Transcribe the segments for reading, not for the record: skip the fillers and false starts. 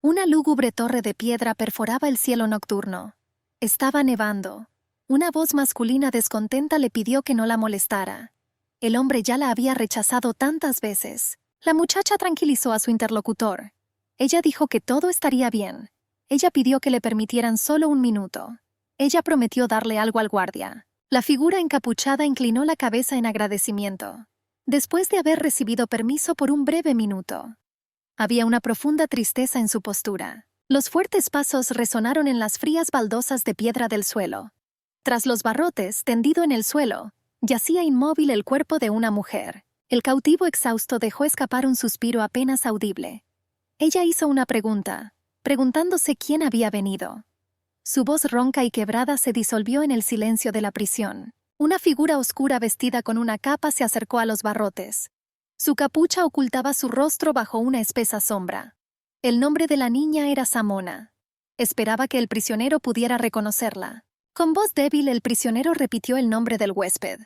Una lúgubre torre de piedra perforaba el cielo nocturno. Estaba nevando. Una voz masculina descontenta le pidió que no la molestara. El hombre ya la había rechazado tantas veces. La muchacha tranquilizó a su interlocutor. Ella dijo que todo estaría bien. Ella pidió que le permitieran solo un minuto. Ella prometió darle algo al guardia. La figura encapuchada inclinó la cabeza en agradecimiento. Después de haber recibido permiso por un breve minuto. Había una profunda tristeza en su postura. Los fuertes pasos resonaron en las frías baldosas de piedra del suelo. Tras los barrotes, tendido en el suelo, yacía inmóvil el cuerpo de una mujer. El cautivo exhausto dejó escapar un suspiro apenas audible. Ella hizo una pregunta, preguntándose quién había venido. Su voz ronca y quebrada se disolvió en el silencio de la prisión. Una figura oscura vestida con una capa se acercó a los barrotes. Su capucha ocultaba su rostro bajo una espesa sombra. El nombre de la niña era Samona. Esperaba que el prisionero pudiera reconocerla. Con voz débil, el prisionero repitió el nombre del huésped.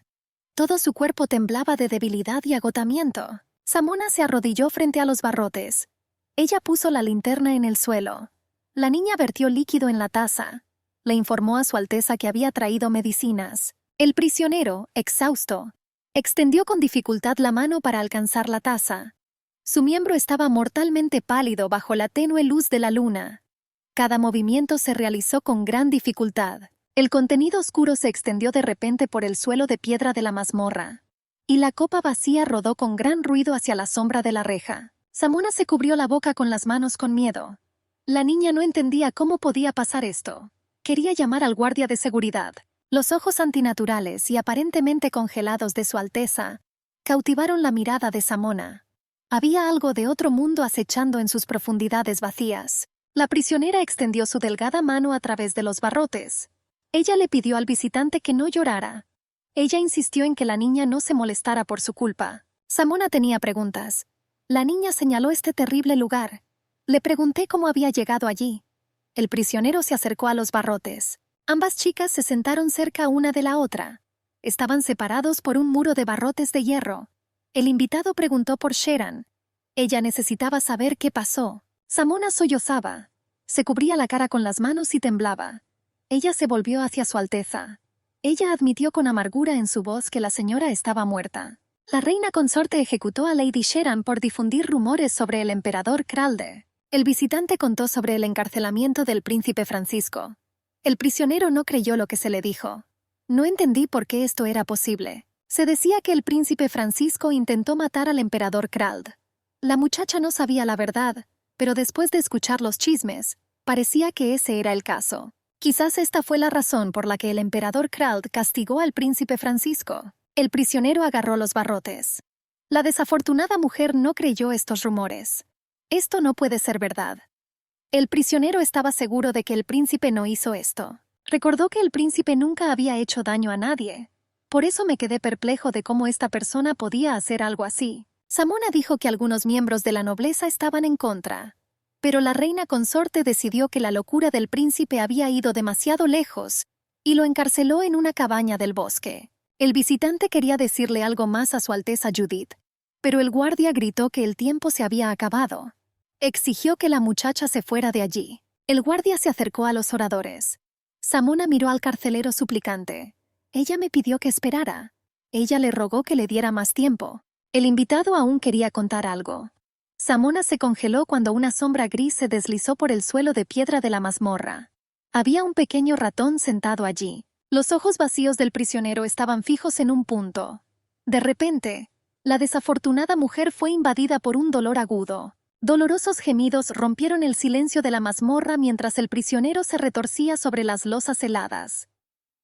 Todo su cuerpo temblaba de debilidad y agotamiento. Samona se arrodilló frente a los barrotes. Ella puso la linterna en el suelo. La niña vertió líquido en la taza. Le informó a Su Alteza que había traído medicinas. El prisionero, exhausto, extendió con dificultad la mano para alcanzar la taza. Su miembro estaba mortalmente pálido bajo la tenue luz de la luna. Cada movimiento se realizó con gran dificultad. El contenido oscuro se extendió de repente por el suelo de piedra de la mazmorra, y la copa vacía rodó con gran ruido hacia la sombra de la reja. Samona se cubrió la boca con las manos con miedo. La niña no entendía cómo podía pasar esto. Quería llamar al guardia de seguridad. Los ojos antinaturales y aparentemente congelados de Su Alteza cautivaron la mirada de Samona. Había algo de otro mundo acechando en sus profundidades vacías. La prisionera extendió su delgada mano a través de los barrotes. Ella le pidió al visitante que no llorara. Ella insistió en que la niña no se molestara por su culpa. Samona tenía preguntas. La niña señaló este terrible lugar. Le pregunté cómo había llegado allí. El prisionero se acercó a los barrotes. Ambas chicas se sentaron cerca una de la otra. Estaban separados por un muro de barrotes de hierro. El invitado preguntó por Sheran. Ella necesitaba saber qué pasó. Samona sollozaba. Se cubría la cara con las manos y temblaba. Ella se volvió hacia Su Alteza. Ella admitió con amargura en su voz que la señora estaba muerta. La reina consorte ejecutó a Lady Sheran por difundir rumores sobre el emperador Kralde. El visitante contó sobre el encarcelamiento del príncipe Francisco. El prisionero no creyó lo que se le dijo. No entendí por qué esto era posible. Se decía que el príncipe Francisco intentó matar al emperador Krald. La muchacha no sabía la verdad, pero después de escuchar los chismes, parecía que ese era el caso. Quizás esta fue la razón por la que el emperador Krald castigó al príncipe Francisco. El prisionero agarró los barrotes. La desafortunada mujer no creyó estos rumores. Esto no puede ser verdad. El prisionero estaba seguro de que el príncipe no hizo esto. Recordó que el príncipe nunca había hecho daño a nadie. Por eso me quedé perplejo de cómo esta persona podía hacer algo así. Samona dijo que algunos miembros de la nobleza estaban en contra. Pero la reina consorte decidió que la locura del príncipe había ido demasiado lejos y lo encarceló en una cabaña del bosque. El visitante quería decirle algo más a Su Alteza Judith, pero el guardia gritó que el tiempo se había acabado. Exigió que la muchacha se fuera de allí. El guardia se acercó a los oradores. Samona miró al carcelero suplicante. Ella me pidió que esperara. Ella le rogó que le diera más tiempo. El invitado aún quería contar algo. Samona se congeló cuando una sombra gris se deslizó por el suelo de piedra de la mazmorra. Había un pequeño ratón sentado allí. Los ojos vacíos del prisionero estaban fijos en un punto. De repente, la desafortunada mujer fue invadida por un dolor agudo. Dolorosos gemidos rompieron el silencio de la mazmorra mientras el prisionero se retorcía sobre las losas heladas.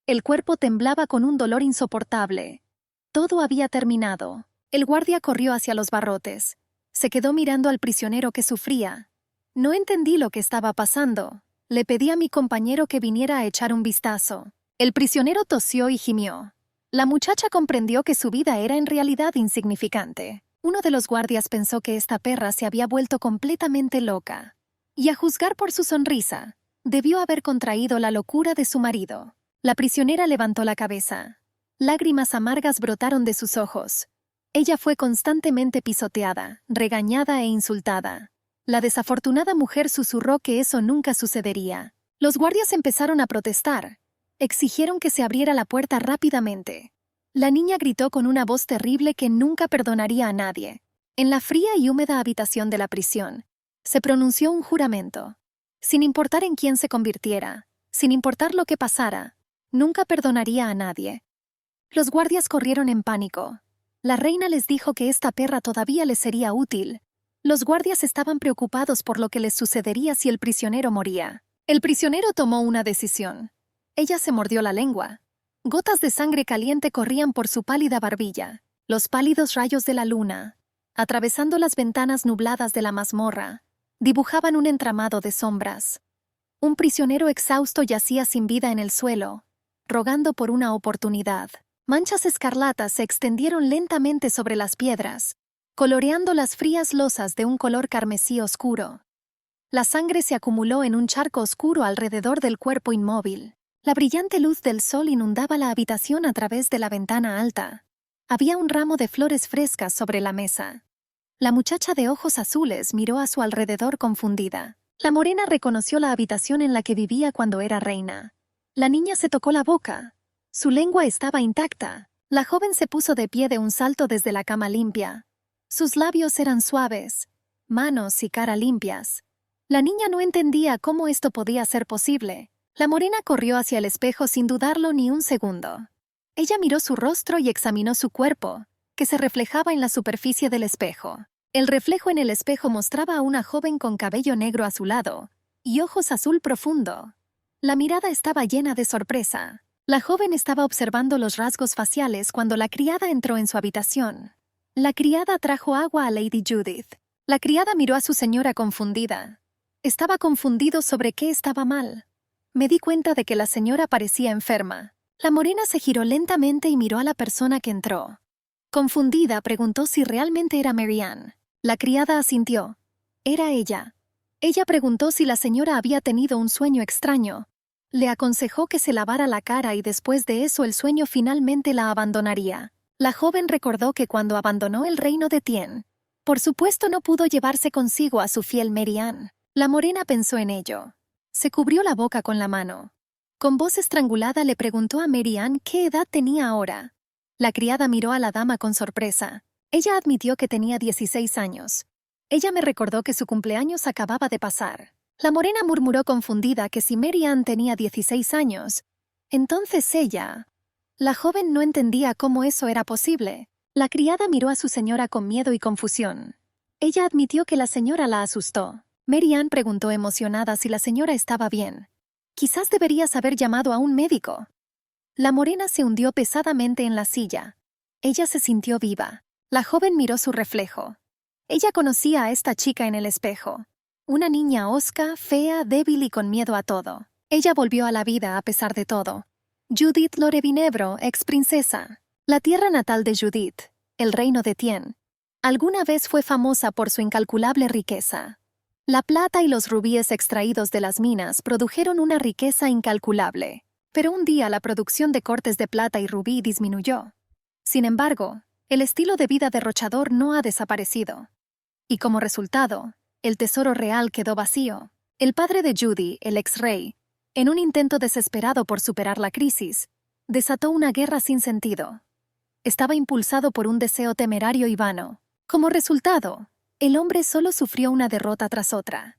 El cuerpo temblaba con un dolor insoportable. Todo había terminado. El guardia corrió hacia los barrotes. Se quedó mirando al prisionero que sufría. No entendí lo que estaba pasando. Le pedí a mi compañero que viniera a echar un vistazo. El prisionero tosió y gimió. La muchacha comprendió que su vida era en realidad insignificante. Uno de los guardias pensó que esta perra se había vuelto completamente loca. Y a juzgar por su sonrisa, debió haber contraído la locura de su marido. La prisionera levantó la cabeza. Lágrimas amargas brotaron de sus ojos. Ella fue constantemente pisoteada, regañada e insultada. La desafortunada mujer susurró que eso nunca sucedería. Los guardias empezaron a protestar. Exigieron que se abriera la puerta rápidamente. La niña gritó con una voz terrible que nunca perdonaría a nadie. En la fría y húmeda habitación de la prisión, se pronunció un juramento. Sin importar en quién se convirtiera, sin importar lo que pasara, nunca perdonaría a nadie. Los guardias corrieron en pánico. La reina les dijo que esta perra todavía les sería útil. Los guardias estaban preocupados por lo que les sucedería si el prisionero moría. El prisionero tomó una decisión. Ella se mordió la lengua. Gotas de sangre caliente corrían por su pálida barbilla. Los pálidos rayos de la luna, atravesando las ventanas nubladas de la mazmorra, dibujaban un entramado de sombras. Un prisionero exhausto yacía sin vida en el suelo, rogando por una oportunidad. Manchas escarlatas se extendieron lentamente sobre las piedras, coloreando las frías losas de un color carmesí oscuro. La sangre se acumuló en un charco oscuro alrededor del cuerpo inmóvil. La brillante luz del sol inundaba la habitación a través de la ventana alta. Había un ramo de flores frescas sobre la mesa. La muchacha de ojos azules miró a su alrededor confundida. La morena reconoció la habitación en la que vivía cuando era reina. La niña se tocó la boca. Su lengua estaba intacta. La joven se puso de pie de un salto desde la cama limpia. Sus labios eran suaves, manos y cara limpias. La niña no entendía cómo esto podía ser posible. La morena corrió hacia el espejo sin dudarlo ni un segundo. Ella miró su rostro y examinó su cuerpo, que se reflejaba en la superficie del espejo. El reflejo en el espejo mostraba a una joven con cabello negro azulado y ojos azul profundo. La mirada estaba llena de sorpresa. La joven estaba observando los rasgos faciales cuando la criada entró en su habitación. La criada trajo agua a Lady Judith. La criada miró a su señora confundida. Estaba confundido sobre qué estaba mal. Me di cuenta de que la señora parecía enferma. La morena se giró lentamente y miró a la persona que entró. Confundida, preguntó si realmente era Mary Ann. La criada asintió. Era ella. Ella preguntó si la señora había tenido un sueño extraño. Le aconsejó que se lavara la cara y después de eso el sueño finalmente la abandonaría. La joven recordó que cuando abandonó el reino de Tien, por supuesto no pudo llevarse consigo a su fiel Mary Ann. La morena pensó en ello. Se cubrió la boca con la mano. Con voz estrangulada le preguntó a Mary Ann qué edad tenía ahora. La criada miró a la dama con sorpresa. Ella admitió que tenía 16 años. Ella me recordó que su cumpleaños acababa de pasar. La morena murmuró confundida que si Mary Ann tenía 16 años, entonces ella... La joven no entendía cómo eso era posible. La criada miró a su señora con miedo y confusión. Ella admitió que la señora la asustó. Mary Ann preguntó emocionada si la señora estaba bien. Quizás deberías haber llamado a un médico. La morena se hundió pesadamente en la silla. Ella se sintió viva. La joven miró su reflejo. Ella conocía a esta chica en el espejo. Una niña hosca, fea, débil y con miedo a todo. Ella volvió a la vida a pesar de todo. Judith Lorevinebro, ex princesa. La tierra natal de Judith, el reino de Tien, alguna vez fue famosa por su incalculable riqueza. La plata y los rubíes extraídos de las minas produjeron una riqueza incalculable. Pero un día la producción de cortes de plata y rubí disminuyó. Sin embargo, el estilo de vida derrochador no ha desaparecido. Y como resultado, el tesoro real quedó vacío. El padre de Judy, el ex-rey, en un intento desesperado por superar la crisis, desató una guerra sin sentido. Estaba impulsado por un deseo temerario y vano. Como resultado, el hombre solo sufrió una derrota tras otra.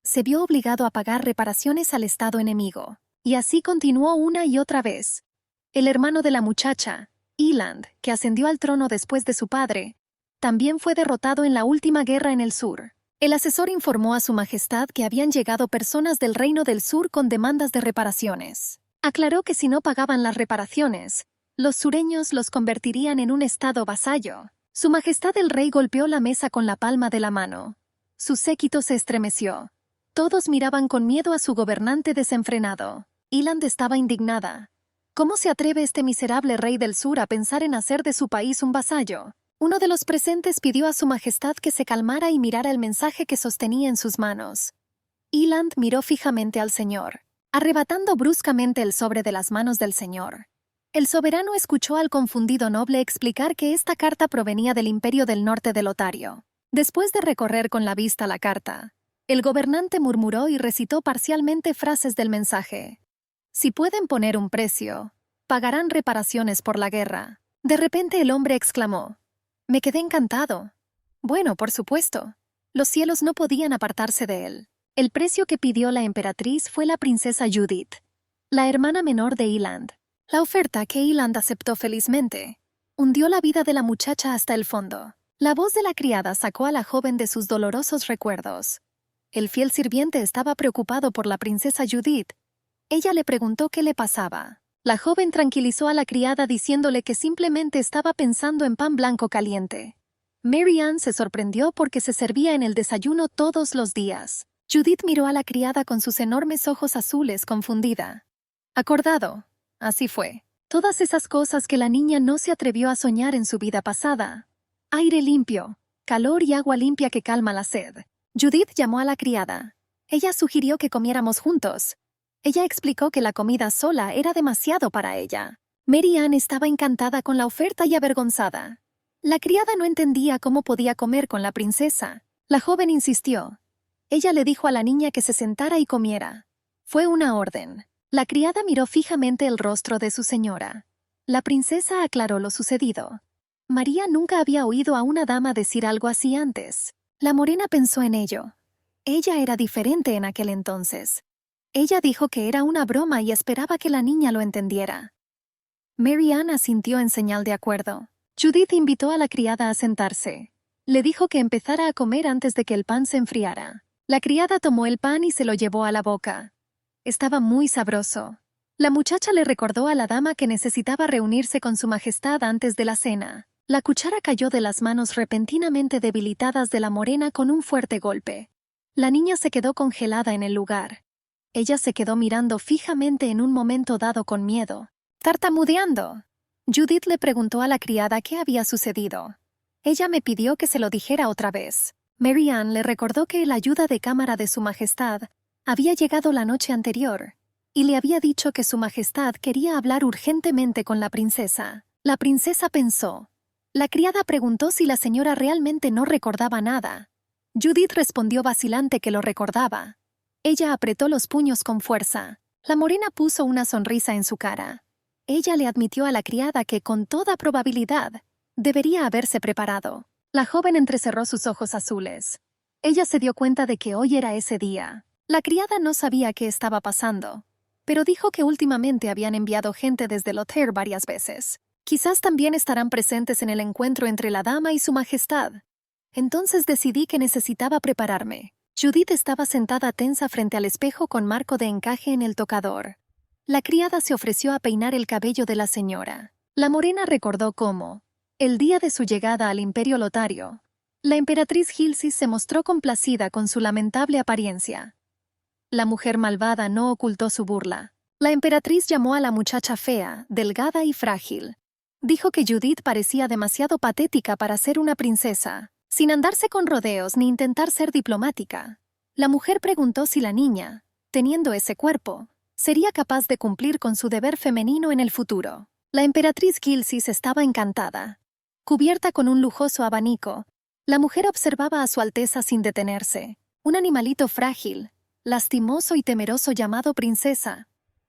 Se vio obligado a pagar reparaciones al estado enemigo. Y así continuó una y otra vez. El hermano de la muchacha, Eland, que ascendió al trono después de su padre, también fue derrotado en la última guerra en el sur. El asesor informó a su majestad que habían llegado personas del reino del sur con demandas de reparaciones. Aclaró que si no pagaban las reparaciones, los sureños los convertirían en un estado vasallo. Su majestad el rey golpeó la mesa con la palma de la mano. Su séquito se estremeció. Todos miraban con miedo a su gobernante desenfrenado. Eland estaba indignada. ¿Cómo se atreve este miserable rey del sur a pensar en hacer de su país un vasallo? Uno de los presentes pidió a su majestad que se calmara y mirara el mensaje que sostenía en sus manos. Eland miró fijamente al señor, arrebatando bruscamente el sobre de las manos del señor. El soberano escuchó al confundido noble explicar que esta carta provenía del imperio del norte de Lotario. Después de recorrer con la vista la carta, el gobernante murmuró y recitó parcialmente frases del mensaje. Si pueden poner un precio, pagarán reparaciones por la guerra. De repente el hombre exclamó: «Me quedé encantado». Bueno, por supuesto. Los cielos no podían apartarse de él. El precio que pidió la emperatriz fue la princesa Judith, la hermana menor de Eland. La oferta que Eland aceptó felizmente hundió la vida de la muchacha hasta el fondo. La voz de la criada sacó a la joven de sus dolorosos recuerdos. El fiel sirviente estaba preocupado por la princesa Judith. Ella le preguntó qué le pasaba. La joven tranquilizó a la criada diciéndole que simplemente estaba pensando en pan blanco caliente. Mary Ann se sorprendió porque se servía en el desayuno todos los días. Judith miró a la criada con sus enormes ojos azules, confundida. Acordado. Así fue. Todas esas cosas que la niña no se atrevió a soñar en su vida pasada. Aire limpio, calor y agua limpia que calma la sed. Judith llamó a la criada. Ella sugirió que comiéramos juntos. Ella explicó que la comida sola era demasiado para ella. Mary Ann estaba encantada con la oferta y avergonzada. La criada no entendía cómo podía comer con la princesa. La joven insistió. Ella le dijo a la niña que se sentara y comiera. Fue una orden. La criada miró fijamente el rostro de su señora. La princesa aclaró lo sucedido. María nunca había oído a una dama decir algo así antes. La morena pensó en ello. Ella era diferente en aquel entonces. Ella dijo que era una broma y esperaba que la niña lo entendiera. Mary Ann asintió en señal de acuerdo. Judith invitó a la criada a sentarse. Le dijo que empezara a comer antes de que el pan se enfriara. La criada tomó el pan y se lo llevó a la boca. Estaba muy sabroso. La muchacha le recordó a la dama que necesitaba reunirse con su majestad antes de la cena. La cuchara cayó de las manos repentinamente debilitadas de la morena con un fuerte golpe. La niña se quedó congelada en el lugar. Ella se quedó mirando fijamente en un momento dado con miedo. Tartamudeando. Judith le preguntó a la criada qué había sucedido. Ella me pidió que se lo dijera otra vez. Mary Ann le recordó que el ayuda de cámara de su majestad había llegado la noche anterior y le había dicho que su majestad quería hablar urgentemente con la princesa. La princesa pensó. La criada preguntó si la señora realmente no recordaba nada. Judith respondió vacilante que lo recordaba. Ella apretó los puños con fuerza. La morena puso una sonrisa en su cara. Ella le admitió a la criada que, con toda probabilidad, debería haberse preparado. La joven entrecerró sus ojos azules. Ella se dio cuenta de que hoy era ese día. La criada no sabía qué estaba pasando, pero dijo que últimamente habían enviado gente desde Lothair varias veces. Quizás también estarán presentes en el encuentro entre la dama y su majestad. Entonces decidí que necesitaba prepararme. Judith estaba sentada tensa frente al espejo con marco de encaje en el tocador. La criada se ofreció a peinar el cabello de la señora. La morena recordó cómo, el día de su llegada al Imperio Lotario, la emperatriz Gilsis se mostró complacida con su lamentable apariencia. La mujer malvada no ocultó su burla. La emperatriz llamó a la muchacha fea, delgada y frágil. Dijo que Judith parecía demasiado patética para ser una princesa, sin andarse con rodeos ni intentar ser diplomática. La mujer preguntó si la niña, teniendo ese cuerpo, sería capaz de cumplir con su deber femenino en el futuro. La emperatriz Gilsis estaba encantada. Cubierta con un lujoso abanico, la mujer observaba a su alteza sin detenerse. Un animalito frágil, lastimoso y temeroso llamado princesa.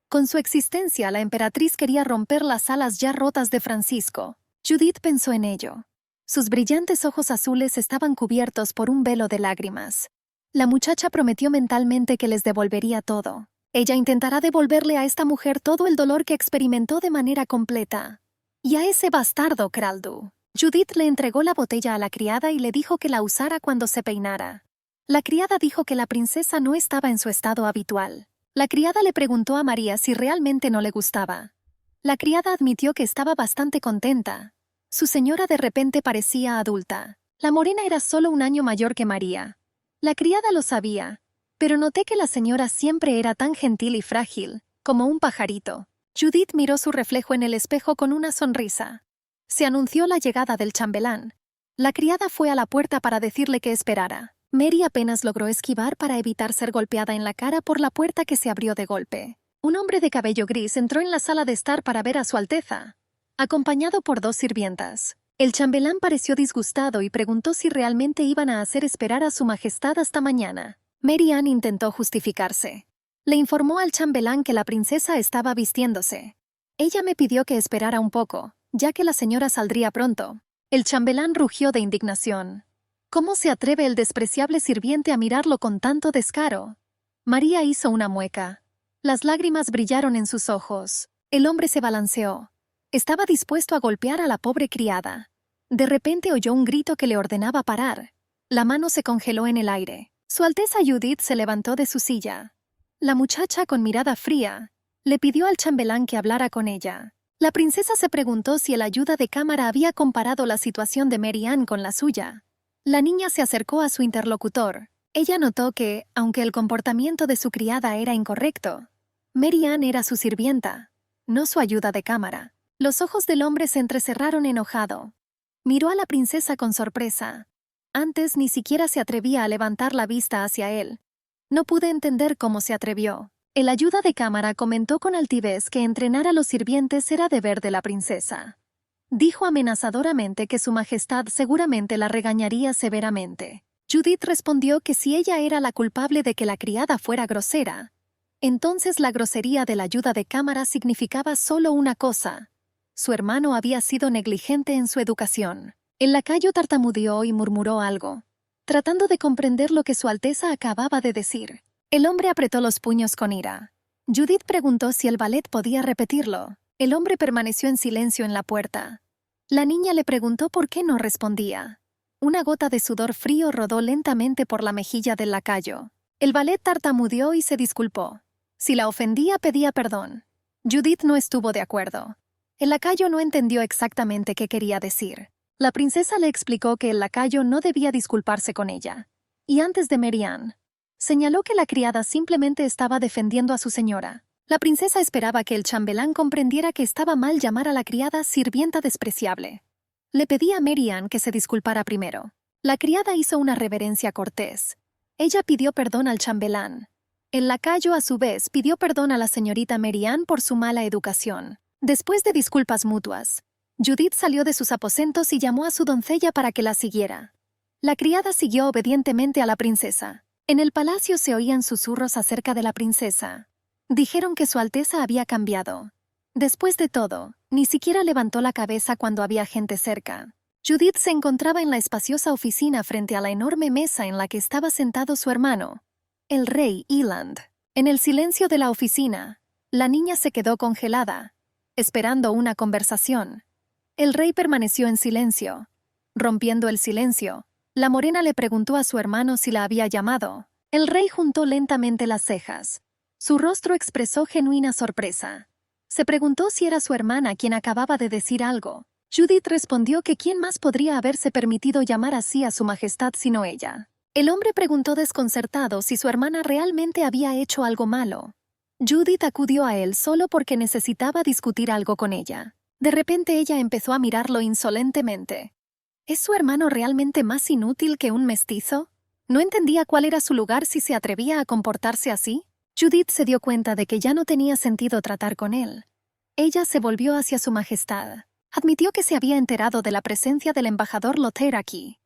Con su existencia, la emperatriz quería romper las alas ya rotas de Francisco. Judith pensó en ello. Sus brillantes ojos azules estaban cubiertos por un velo de lágrimas. La muchacha prometió mentalmente que les devolvería todo. Ella intentará devolverle a esta mujer todo el dolor que experimentó de manera completa. Y a ese bastardo, Kraldu. Judith le entregó la botella a la criada y le dijo que la usara cuando se peinara. La criada dijo que la princesa no estaba en su estado habitual. La criada le preguntó a María si realmente no le gustaba. La criada admitió que estaba bastante contenta. Su señora de repente parecía adulta. La morena era solo un año mayor que María. La criada lo sabía, pero noté que la señora siempre era tan gentil y frágil, como un pajarito. Judith miró su reflejo en el espejo con una sonrisa. Se anunció la llegada del chambelán. La criada fue a la puerta para decirle que esperara. Mary apenas logró esquivar para evitar ser golpeada en la cara por la puerta que se abrió de golpe. Un hombre de cabello gris entró en la sala de estar para ver a Su Alteza, acompañado por dos sirvientas. El chambelán pareció disgustado y preguntó si realmente iban a hacer esperar a su majestad hasta mañana. Mary Ann intentó justificarse. Le informó al chambelán que la princesa estaba vistiéndose. Ella me pidió que esperara un poco, ya que la señora saldría pronto. El chambelán rugió de indignación. ¿Cómo se atreve el despreciable sirviente a mirarlo con tanto descaro? María hizo una mueca. Las lágrimas brillaron en sus ojos. El hombre se balanceó. Estaba dispuesto a golpear a la pobre criada. De repente oyó un grito que le ordenaba parar. La mano se congeló en el aire. Su Alteza Judith se levantó de su silla. La muchacha, con mirada fría, le pidió al chambelán que hablara con ella. La princesa se preguntó si el ayuda de cámara había comparado la situación de Mary Ann con la suya. La niña se acercó a su interlocutor. Ella notó que, aunque el comportamiento de su criada era incorrecto, Mary Ann era su sirvienta, no su ayuda de cámara. Los ojos del hombre se entrecerraron enojado. Miró a la princesa con sorpresa. Antes ni siquiera se atrevía a levantar la vista hacia él. No pude entender cómo se atrevió. El ayuda de cámara comentó con altivez que entrenar a los sirvientes era deber de la princesa. Dijo amenazadoramente que su majestad seguramente la regañaría severamente. Judith respondió que si ella era la culpable de que la criada fuera grosera, entonces la grosería del ayuda de cámara significaba solo una cosa: su hermano había sido negligente en su educación. El lacayo tartamudeó y murmuró algo, tratando de comprender lo que Su Alteza acababa de decir. El hombre apretó los puños con ira. Judith preguntó si el valet podía repetirlo. El hombre permaneció en silencio en la puerta. La niña le preguntó por qué no respondía. Una gota de sudor frío rodó lentamente por la mejilla del lacayo. El valet tartamudeó y se disculpó. Si la ofendía, pedía perdón. Judith no estuvo de acuerdo. El lacayo no entendió exactamente qué quería decir. La princesa le explicó que el lacayo no debía disculparse con ella. Y antes de Mary Ann, señaló que la criada simplemente estaba defendiendo a su señora. La princesa esperaba que el chambelán comprendiera que estaba mal llamar a la criada sirvienta despreciable. Le pedía a Mary Ann que se disculpara primero. La criada hizo una reverencia cortés. Ella pidió perdón al chambelán. El lacayo, a su vez, pidió perdón a la señorita Mary Ann por su mala educación. Después de disculpas mutuas, Judith salió de sus aposentos y llamó a su doncella para que la siguiera. La criada siguió obedientemente a la princesa. En el palacio se oían susurros acerca de la princesa. Dijeron que Su Alteza había cambiado. Después de todo, ni siquiera levantó la cabeza cuando había gente cerca. Judith se encontraba en la espaciosa oficina frente a la enorme mesa en la que estaba sentado su hermano, el rey Eland. En el silencio de la oficina, la niña se quedó congelada, esperando una conversación. El rey permaneció en silencio. Rompiendo el silencio, la morena le preguntó a su hermano si la había llamado. El rey juntó lentamente las cejas. Su rostro expresó genuina sorpresa. Se preguntó si era su hermana quien acababa de decir algo. Judith respondió que quién más podría haberse permitido llamar así a su majestad sino ella. El hombre preguntó desconcertado si su hermana realmente había hecho algo malo. Judith acudió a él solo porque necesitaba discutir algo con ella. De repente ella empezó a mirarlo insolentemente. ¿Es su hermano realmente más inútil que un mestizo? No entendía cuál era su lugar si se atrevía a comportarse así. Judith se dio cuenta de que ya no tenía sentido tratar con él. Ella se volvió hacia su majestad. Admitió que se había enterado de la presencia del embajador Lothair aquí.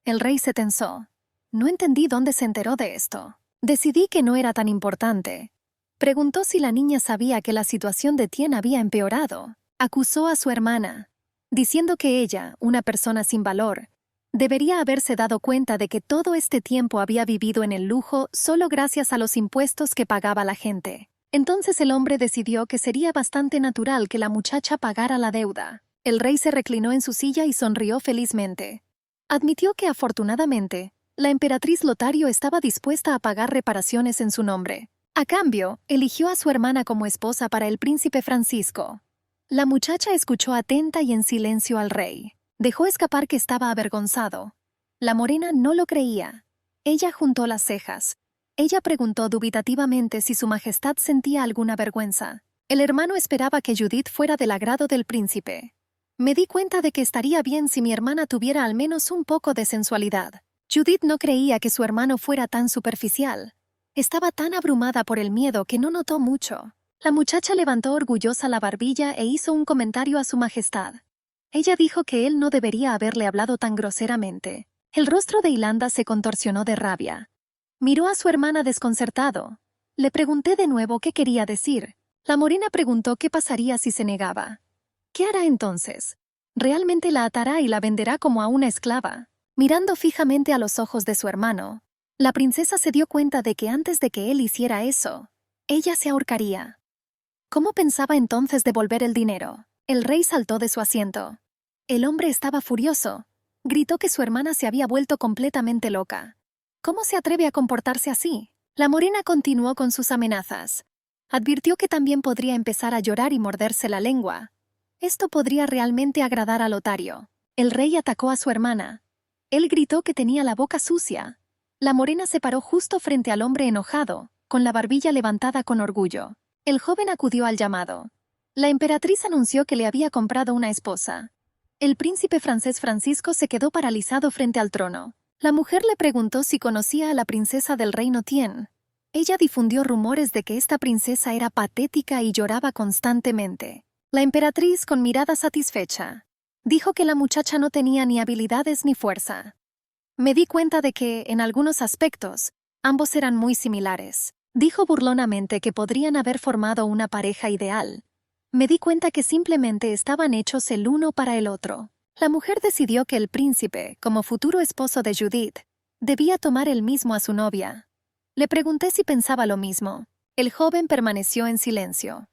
El rey se tensó. No entendí dónde se enteró de esto. Decidí que no era tan importante. Preguntó si la niña sabía que la situación de Tien había empeorado. Acusó a su hermana, diciendo que ella, una persona sin valor, debería haberse dado cuenta de que todo este tiempo había vivido en el lujo solo gracias a los impuestos que pagaba la gente. Entonces el hombre decidió que sería bastante natural que la muchacha pagara la deuda. El rey se reclinó en su silla y sonrió felizmente. Admitió que afortunadamente, la emperatriz Lotario estaba dispuesta a pagar reparaciones en su nombre. A cambio, eligió a su hermana como esposa para el príncipe Francisco. La muchacha escuchó atenta y en silencio al rey. Dejó escapar que estaba avergonzado. La morena no lo creía. Ella juntó las cejas. Ella preguntó dubitativamente si su majestad sentía alguna vergüenza. El hermano esperaba que Judith fuera del agrado del príncipe. Me di cuenta de que estaría bien si mi hermana tuviera al menos un poco de sensualidad. Judith no creía que su hermano fuera tan superficial. Estaba tan abrumada por el miedo que no notó mucho. La muchacha levantó orgullosa la barbilla e hizo un comentario a su majestad. Ella dijo que él no debería haberle hablado tan groseramente. El rostro de Yolanda se contorsionó de rabia. Miró a su hermana desconcertado. Le pregunté de nuevo qué quería decir. La morena preguntó qué pasaría si se negaba. ¿Qué hará entonces? Realmente la atará y la venderá como a una esclava. Mirando fijamente a los ojos de su hermano, la princesa se dio cuenta de que antes de que él hiciera eso, ella se ahorcaría. ¿Cómo pensaba entonces devolver el dinero? El rey saltó de su asiento. El hombre estaba furioso. Gritó que su hermana se había vuelto completamente loca. ¿Cómo se atreve a comportarse así? La morena continuó con sus amenazas. Advirtió que también podría empezar a llorar y morderse la lengua. Esto podría realmente agradar a Lotario. El rey atacó a su hermana. Él gritó que tenía la boca sucia. La morena se paró justo frente al hombre enojado, con la barbilla levantada con orgullo. El joven acudió al llamado. La emperatriz anunció que le había comprado una esposa. El príncipe francés Francisco se quedó paralizado frente al trono. La mujer le preguntó si conocía a la princesa del reino Tien. Ella difundió rumores de que esta princesa era patética y lloraba constantemente. La emperatriz, con mirada satisfecha, dijo que la muchacha no tenía ni habilidades ni fuerza. Me di cuenta de que, en algunos aspectos, ambos eran muy similares. Dijo burlonamente que podrían haber formado una pareja ideal. Me di cuenta que simplemente estaban hechos el uno para el otro. La mujer decidió que el príncipe, como futuro esposo de Judith, debía tomar el mismo a su novia. Le pregunté si pensaba lo mismo. El joven permaneció en silencio.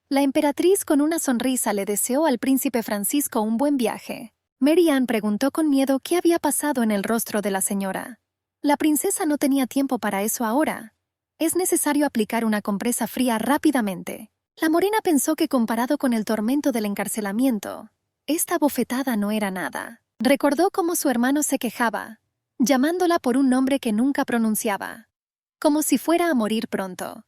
La emperatriz con una sonrisa le deseó al príncipe Francisco un buen viaje. Mary Ann preguntó con miedo qué había pasado en el rostro de la señora. La princesa no tenía tiempo para eso ahora. Es necesario aplicar una compresa fría rápidamente. La morena pensó que comparado con el tormento del encarcelamiento, esta bofetada no era nada. Recordó cómo su hermano se quejaba, llamándola por un nombre que nunca pronunciaba, como si fuera a morir pronto.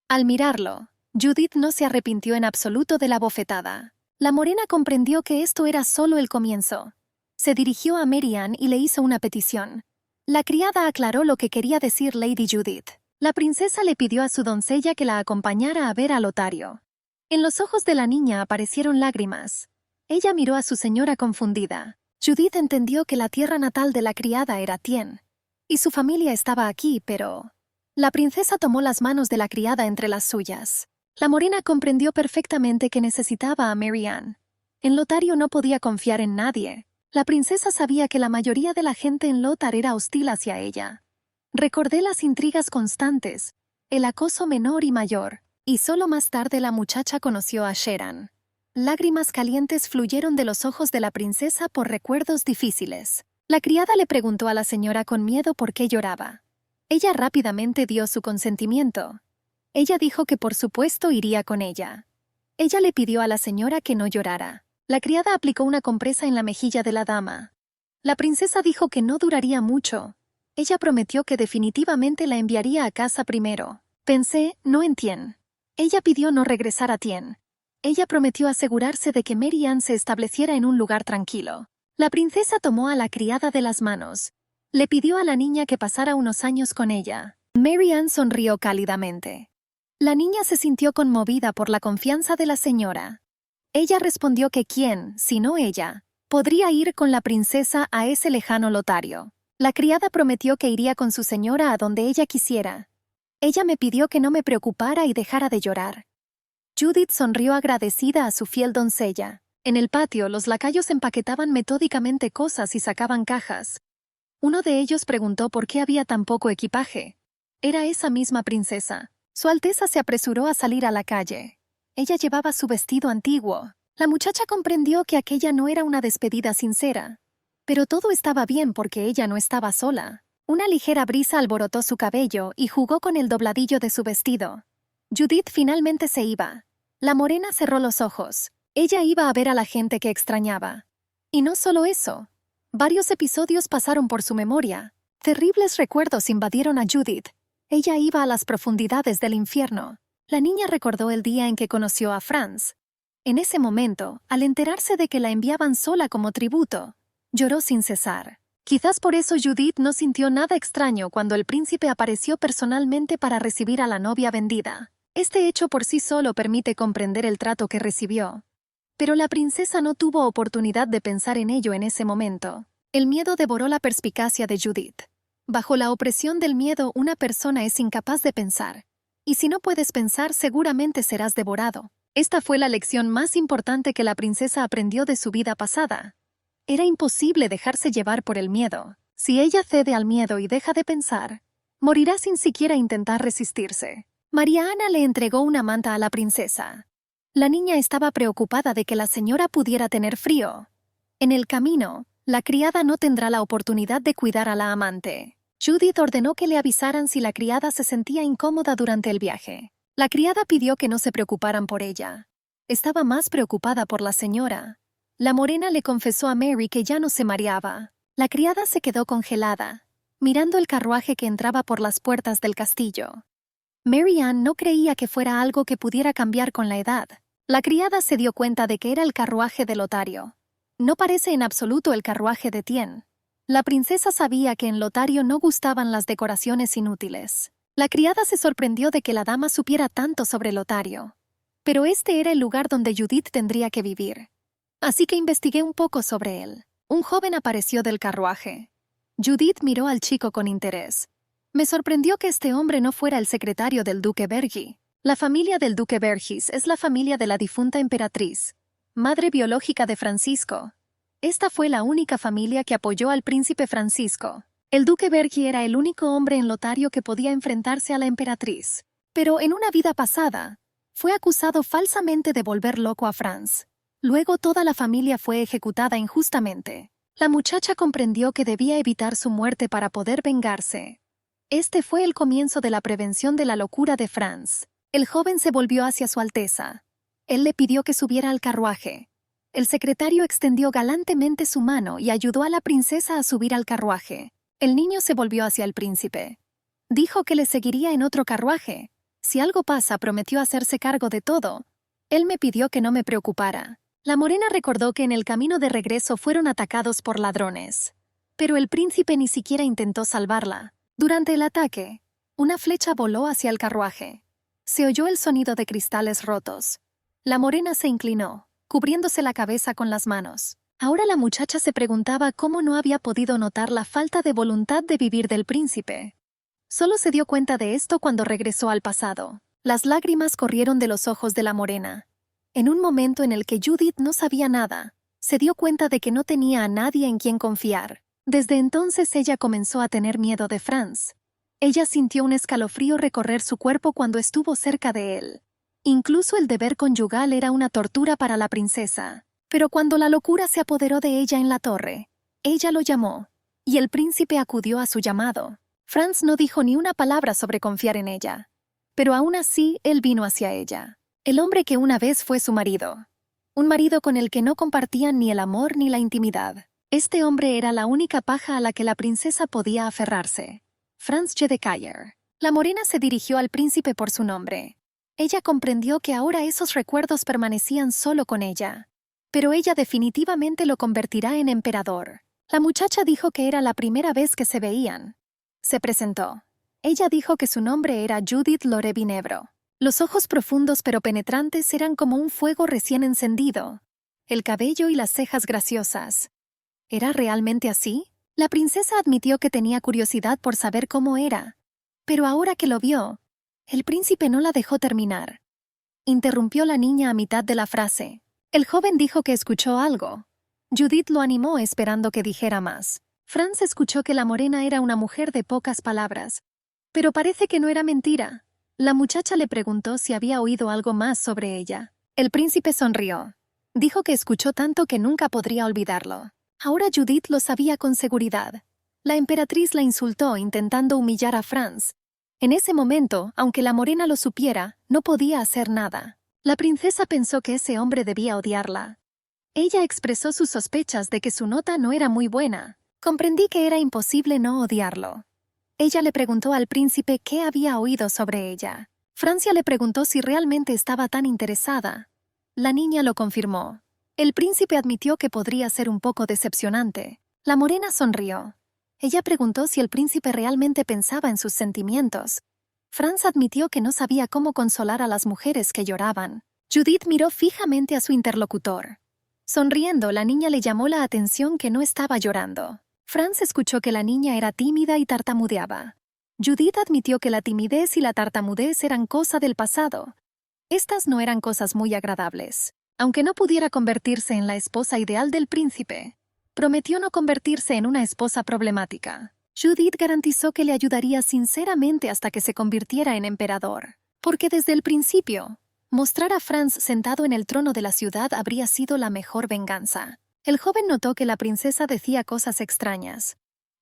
Al mirarlo, Judith no se arrepintió en absoluto de la bofetada. La morena comprendió que esto era solo el comienzo. Se dirigió a Mary Ann y le hizo una petición. La criada aclaró lo que quería decir Lady Judith. La princesa le pidió a su doncella que la acompañara a ver a Lotario. En los ojos de la niña aparecieron lágrimas. Ella miró a su señora confundida. Judith entendió que la tierra natal de la criada era Tien, y su familia estaba aquí, pero... La princesa tomó las manos de la criada entre las suyas. La morena comprendió perfectamente que necesitaba a Mary Ann. En Lotario no podía confiar en nadie. La princesa sabía que la mayoría de la gente en Lotar era hostil hacia ella. Recordé las intrigas constantes, el acoso menor y mayor, y solo más tarde la muchacha conoció a Sheran. Lágrimas calientes fluyeron de los ojos de la princesa por recuerdos difíciles. La criada le preguntó a la señora con miedo por qué lloraba. Ella rápidamente dio su consentimiento. Ella dijo que por supuesto iría con ella. Ella le pidió a la señora que no llorara. La criada aplicó una compresa en la mejilla de la dama. La princesa dijo que no duraría mucho. Ella prometió que definitivamente la enviaría a casa primero. Pensé, no en Tien. Ella pidió no regresar a Tien. Ella prometió asegurarse de que Mary Ann se estableciera en un lugar tranquilo. La princesa tomó a la criada de las manos. Le pidió a la niña que pasara unos años con ella. Mary Ann sonrió cálidamente. La niña se sintió conmovida por la confianza de la señora. Ella respondió que quién, si no ella, podría ir con la princesa a ese lejano Lotario. La criada prometió que iría con su señora a donde ella quisiera. Ella me pidió que no me preocupara y dejara de llorar. Judith sonrió agradecida a su fiel doncella. En el patio, los lacayos empaquetaban metódicamente cosas y sacaban cajas. Uno de ellos preguntó por qué había tan poco equipaje. Era esa misma princesa. Su Alteza se apresuró a salir a la calle. Ella llevaba su vestido antiguo. La muchacha comprendió que aquella no era una despedida sincera. Pero todo estaba bien porque ella no estaba sola. Una ligera brisa alborotó su cabello y jugó con el dobladillo de su vestido. Judith finalmente se iba. La morena cerró los ojos. Ella iba a ver a la gente que extrañaba. Y no solo eso. Varios episodios pasaron por su memoria. Terribles recuerdos invadieron a Judith. Ella iba a las profundidades del infierno. La niña recordó el día en que conoció a Franz. En ese momento, al enterarse de que la enviaban sola como tributo, lloró sin cesar. Quizás por eso Judith no sintió nada extraño cuando el príncipe apareció personalmente para recibir a la novia vendida. Este hecho por sí solo permite comprender el trato que recibió. Pero la princesa no tuvo oportunidad de pensar en ello en ese momento. El miedo devoró la perspicacia de Judith. Bajo la opresión del miedo, una persona es incapaz de pensar. Y si no puedes pensar, seguramente serás devorado. Esta fue la lección más importante que la princesa aprendió de su vida pasada. Era imposible dejarse llevar por el miedo. Si ella cede al miedo y deja de pensar, morirá sin siquiera intentar resistirse. María Ana le entregó una manta a la princesa. La niña estaba preocupada de que la señora pudiera tener frío. En el camino, la criada no tendrá la oportunidad de cuidar a la amante. Judith ordenó que le avisaran si la criada se sentía incómoda durante el viaje. La criada pidió que no se preocuparan por ella. Estaba más preocupada por la señora. La morena le confesó a Mary que ya no se mareaba. La criada se quedó congelada, mirando el carruaje que entraba por las puertas del castillo. Mary Ann no creía que fuera algo que pudiera cambiar con la edad. La criada se dio cuenta de que era el carruaje de Lotario. No parece en absoluto el carruaje de Tien. La princesa sabía que en Lotario no gustaban las decoraciones inútiles. La criada se sorprendió de que la dama supiera tanto sobre Lotario. Pero este era el lugar donde Judith tendría que vivir. Así que investigué un poco sobre él. Un joven apareció del carruaje. Judith miró al chico con interés. Me sorprendió que este hombre no fuera el secretario del duque Bergi. La familia del duque Vergis es la familia de la difunta emperatriz, madre biológica de Francisco. Esta fue la única familia que apoyó al príncipe Francisco. El duque Bergi era el único hombre en Lotario que podía enfrentarse a la emperatriz. Pero en una vida pasada, fue acusado falsamente de volver loco a Franz. Luego toda la familia fue ejecutada injustamente. La muchacha comprendió que debía evitar su muerte para poder vengarse. Este fue el comienzo de la prevención de la locura de Franz. El joven se volvió hacia su Alteza. Él le pidió que subiera al carruaje. El secretario extendió galantemente su mano y ayudó a la princesa a subir al carruaje. El niño se volvió hacia el príncipe. Dijo que le seguiría en otro carruaje. Si algo pasa, prometió hacerse cargo de todo. Él me pidió que no me preocupara. La morena recordó que en el camino de regreso fueron atacados por ladrones. Pero el príncipe ni siquiera intentó salvarla. Durante el ataque, una flecha voló hacia el carruaje. Se oyó el sonido de cristales rotos. La morena se inclinó, cubriéndose la cabeza con las manos. Ahora la muchacha se preguntaba cómo no había podido notar la falta de voluntad de vivir del príncipe. Solo se dio cuenta de esto cuando regresó al pasado. Las lágrimas corrieron de los ojos de la morena. En un momento en el que Judith no sabía nada, se dio cuenta de que no tenía a nadie en quien confiar. Desde entonces ella comenzó a tener miedo de Franz. Ella sintió un escalofrío recorrer su cuerpo cuando estuvo cerca de él. Incluso el deber conyugal era una tortura para la princesa. Pero cuando la locura se apoderó de ella en la torre, ella lo llamó, y el príncipe acudió a su llamado. Franz no dijo ni una palabra sobre confiar en ella. Pero aún así, él vino hacia ella. El hombre que una vez fue su marido. Un marido con el que no compartían ni el amor ni la intimidad. Este hombre era la única paja a la que la princesa podía aferrarse. Franz Jedekeyer. La morena se dirigió al príncipe por su nombre. Ella comprendió que ahora esos recuerdos permanecían solo con ella. Pero ella definitivamente lo convertirá en emperador. La muchacha dijo que era la primera vez que se veían. Se presentó. Ella dijo que su nombre era Judith Lore Vinebro. Los ojos profundos pero penetrantes eran como un fuego recién encendido. El cabello y las cejas graciosas. ¿Era realmente así? La princesa admitió que tenía curiosidad por saber cómo era. Pero ahora que lo vio, el príncipe no la dejó terminar. Interrumpió la niña a mitad de la frase. El joven dijo que escuchó algo. Judith lo animó esperando que dijera más. Franz escuchó que la morena era una mujer de pocas palabras. Pero parece que no era mentira. La muchacha le preguntó si había oído algo más sobre ella. El príncipe sonrió. Dijo que escuchó tanto que nunca podría olvidarlo. Ahora Judith lo sabía con seguridad. La emperatriz la insultó intentando humillar a Franz. En ese momento, aunque la morena lo supiera, no podía hacer nada. La princesa pensó que ese hombre debía odiarla. Ella expresó sus sospechas de que su nota no era muy buena. Comprendí que era imposible no odiarlo. Ella le preguntó al príncipe qué había oído sobre ella. Francia le preguntó si realmente estaba tan interesada. La niña lo confirmó. El príncipe admitió que podría ser un poco decepcionante. La morena sonrió. Ella preguntó si el príncipe realmente pensaba en sus sentimientos. Franz admitió que no sabía cómo consolar a las mujeres que lloraban. Judith miró fijamente a su interlocutor. Sonriendo, la niña le llamó la atención que no estaba llorando. Franz escuchó que la niña era tímida y tartamudeaba. Judith admitió que la timidez y la tartamudez eran cosa del pasado. Estas no eran cosas muy agradables. Aunque no pudiera convertirse en la esposa ideal del príncipe, prometió no convertirse en una esposa problemática. Judith garantizó que le ayudaría sinceramente hasta que se convirtiera en emperador, porque desde el principio, mostrar a Franz sentado en el trono de la ciudad habría sido la mejor venganza. El joven notó que la princesa decía cosas extrañas.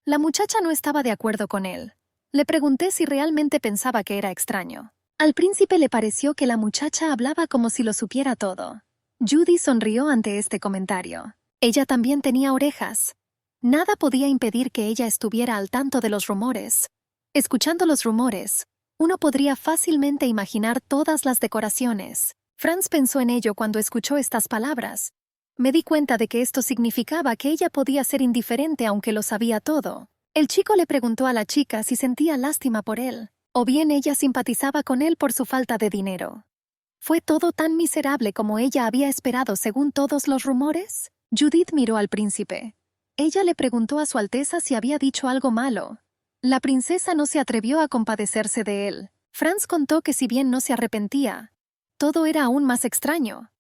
La muchacha no estaba de acuerdo con él. Le pregunté si realmente pensaba que era extraño. Al príncipe le pareció que la muchacha hablaba como si lo supiera todo. Judy sonrió ante este comentario. Ella también tenía orejas. Nada podía impedir que ella estuviera al tanto de los rumores. Escuchando los rumores, uno podría fácilmente imaginar todas las decoraciones. Franz pensó en ello cuando escuchó estas palabras. Me di cuenta de que esto significaba que ella podía ser indiferente aunque lo sabía todo. El chico le preguntó a la chica si sentía lástima por él, o bien ella simpatizaba con él por su falta de dinero. ¿Fue todo tan miserable como ella había esperado según todos los rumores? Judith miró al príncipe. Ella le preguntó a su Alteza si había dicho algo malo. La princesa no se atrevió a compadecerse de él. Franz contó que si bien no se arrepentía, todo era aún más extraño.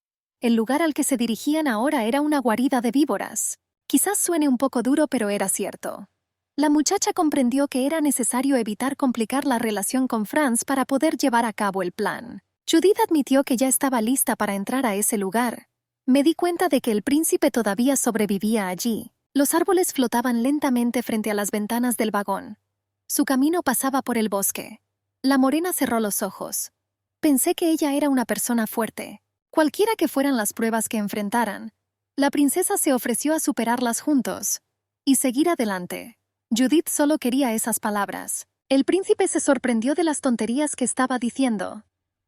El lugar al que se dirigían ahora era una guarida de víboras. Quizás suene un poco duro, pero era cierto. La muchacha comprendió que era necesario evitar complicar la relación con Franz para poder llevar a cabo el plan. Judith admitió que ya estaba lista para entrar a ese lugar. Me di cuenta de que el príncipe todavía sobrevivía allí. Los árboles flotaban lentamente frente a las ventanas del vagón. Su camino pasaba por el bosque. La morena cerró los ojos. Pensé que ella era una persona fuerte. Cualquiera que fueran las pruebas que enfrentaran, la princesa se ofreció a superarlas juntos y seguir adelante. Judith solo quería esas palabras. El príncipe se sorprendió de las tonterías que estaba diciendo.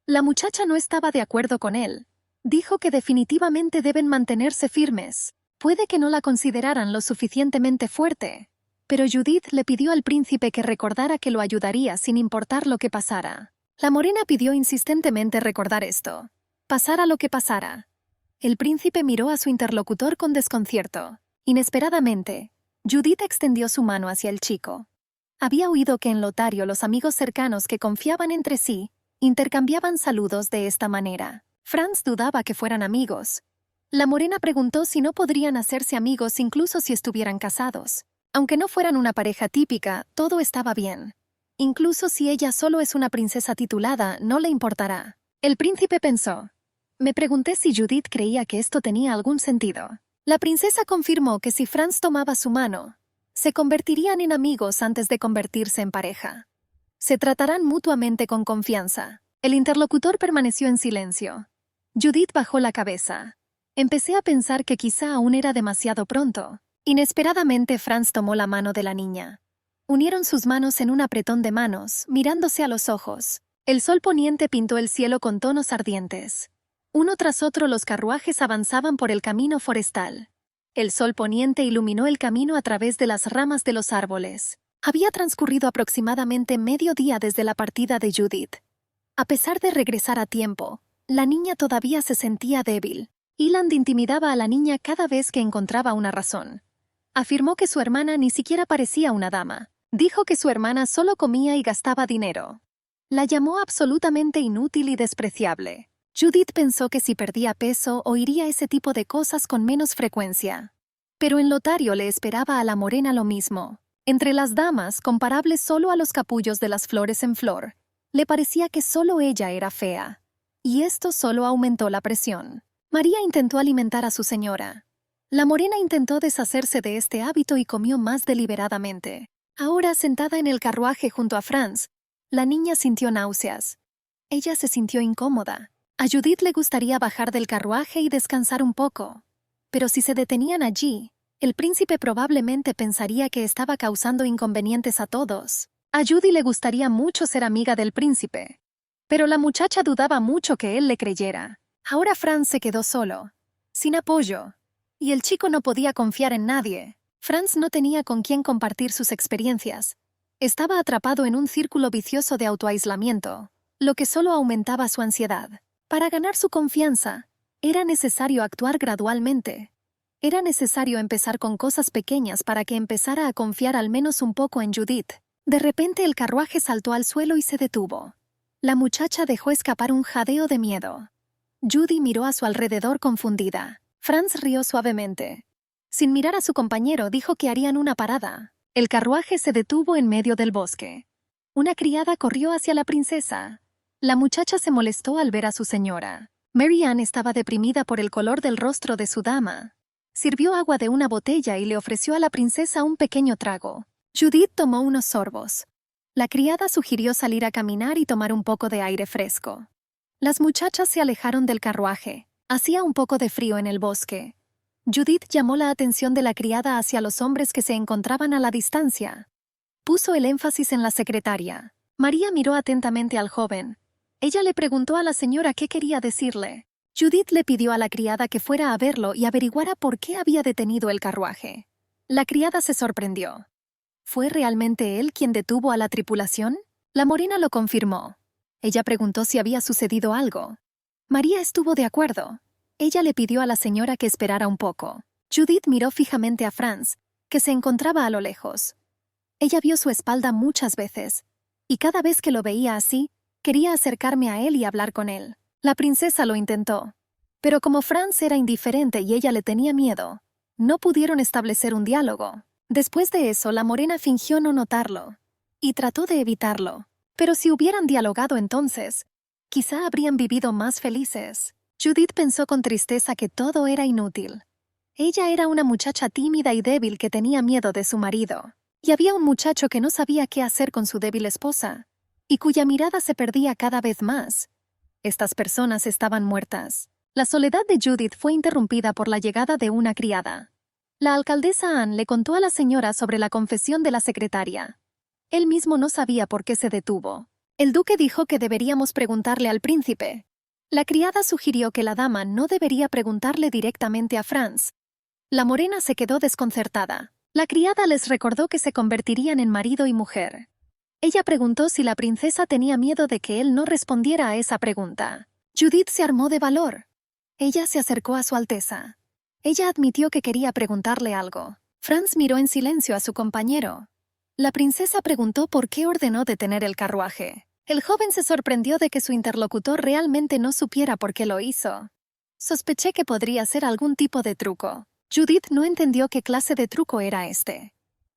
La muchacha no estaba de acuerdo con él. Dijo que definitivamente deben mantenerse firmes. Puede que no la consideraran lo suficientemente fuerte, pero Judith le pidió al príncipe que recordara que lo ayudaría sin importar lo que pasara. La morena pidió insistentemente recordar esto. Pasara lo que pasara. El príncipe miró a su interlocutor con desconcierto. Inesperadamente, Judith extendió su mano hacia el chico. Había oído que en Lotario los amigos cercanos que confiaban entre sí intercambiaban saludos de esta manera. Franz dudaba que fueran amigos. La morena preguntó si no podrían hacerse amigos incluso si estuvieran casados. Aunque no fueran una pareja típica, todo estaba bien. Incluso si ella solo es una princesa titulada, no le importará. El príncipe pensó. Me pregunté si Judith creía que esto tenía algún sentido. La princesa confirmó que si Franz tomaba su mano, se convertirían en amigos antes de convertirse en pareja. Se tratarán mutuamente con confianza. El interlocutor permaneció en silencio. Judith bajó la cabeza. Empecé a pensar que quizá aún era demasiado pronto. Inesperadamente Franz tomó la mano de la niña. Unieron sus manos en un apretón de manos, mirándose a los ojos. El sol poniente pintó el cielo con tonos ardientes. Uno tras otro los carruajes avanzaban por el camino forestal. El sol poniente iluminó el camino a través de las ramas de los árboles. Había transcurrido aproximadamente medio día desde la partida de Judith. A pesar de regresar a tiempo, la niña todavía se sentía débil. Iland intimidaba a la niña cada vez que encontraba una razón. Afirmó que su hermana ni siquiera parecía una dama. Dijo que su hermana solo comía y gastaba dinero. La llamó absolutamente inútil y despreciable. Judith pensó que si perdía peso oiría ese tipo de cosas con menos frecuencia. Pero en Lotario le esperaba a la morena lo mismo. Entre las damas, comparables solo a los capullos de las flores en flor, le parecía que solo ella era fea. Y esto solo aumentó la presión. María intentó alimentar a su señora. La morena intentó deshacerse de este hábito y comió más deliberadamente. Ahora, sentada en el carruaje junto a Franz, la niña sintió náuseas. Ella se sintió incómoda. A Judith le gustaría bajar del carruaje y descansar un poco. Pero si se detenían allí, el príncipe probablemente pensaría que estaba causando inconvenientes a todos. A Judy le gustaría mucho ser amiga del príncipe. Pero la muchacha dudaba mucho que él le creyera. Ahora Franz se quedó solo, sin apoyo. Y el chico no podía confiar en nadie. Franz no tenía con quién compartir sus experiencias. Estaba atrapado en un círculo vicioso de autoaislamiento, lo que solo aumentaba su ansiedad. Para ganar su confianza, era necesario actuar gradualmente. Era necesario empezar con cosas pequeñas para que empezara a confiar al menos un poco en Judith. De repente el carruaje saltó al suelo y se detuvo. La muchacha dejó escapar un jadeo de miedo. Judy miró a su alrededor confundida. Franz rió suavemente. Sin mirar a su compañero, dijo que harían una parada. El carruaje se detuvo en medio del bosque. Una criada corrió hacia la princesa. La muchacha se molestó al ver a su señora. Mary Ann estaba deprimida por el color del rostro de su dama. Sirvió agua de una botella y le ofreció a la princesa un pequeño trago. Judith tomó unos sorbos. La criada sugirió salir a caminar y tomar un poco de aire fresco. Las muchachas se alejaron del carruaje. Hacía un poco de frío en el bosque. Judith llamó la atención de la criada hacia los hombres que se encontraban a la distancia. Puso el énfasis en la secretaria. María miró atentamente al joven. Ella le preguntó a la señora qué quería decirle. Judith le pidió a la criada que fuera a verlo y averiguara por qué había detenido el carruaje. La criada se sorprendió. ¿Fue realmente él quien detuvo a la tripulación? La morena lo confirmó. Ella preguntó si había sucedido algo. María estuvo de acuerdo. Ella le pidió a la señora que esperara un poco. Judith miró fijamente a Franz, que se encontraba a lo lejos. Ella vio su espalda muchas veces, y cada vez que lo veía así, quería acercarme a él y hablar con él. La princesa lo intentó. Pero como Franz era indiferente y ella le tenía miedo, no pudieron establecer un diálogo. Después de eso, la morena fingió no notarlo, y trató de evitarlo. Pero si hubieran dialogado entonces, quizá habrían vivido más felices. Judith pensó con tristeza que todo era inútil. Ella era una muchacha tímida y débil que tenía miedo de su marido. Y había un muchacho que no sabía qué hacer con su débil esposa, y cuya mirada se perdía cada vez más. Estas personas estaban muertas. La soledad de Judith fue interrumpida por la llegada de una criada. La alcaldesa Anne le contó a la señora sobre la confesión de la secretaria. Él mismo no sabía por qué se detuvo. El duque dijo que deberíamos preguntarle al príncipe. La criada sugirió que la dama no debería preguntarle directamente a Franz. La morena se quedó desconcertada. La criada les recordó que se convertirían en marido y mujer. Ella preguntó si la princesa tenía miedo de que él no respondiera a esa pregunta. Judith se armó de valor. Ella se acercó a su alteza. Ella admitió que quería preguntarle algo. Franz miró en silencio a su compañero. La princesa preguntó por qué ordenó detener el carruaje. El joven se sorprendió de que su interlocutor realmente no supiera por qué lo hizo. Sospeché que podría ser algún tipo de truco. Judith no entendió qué clase de truco era este.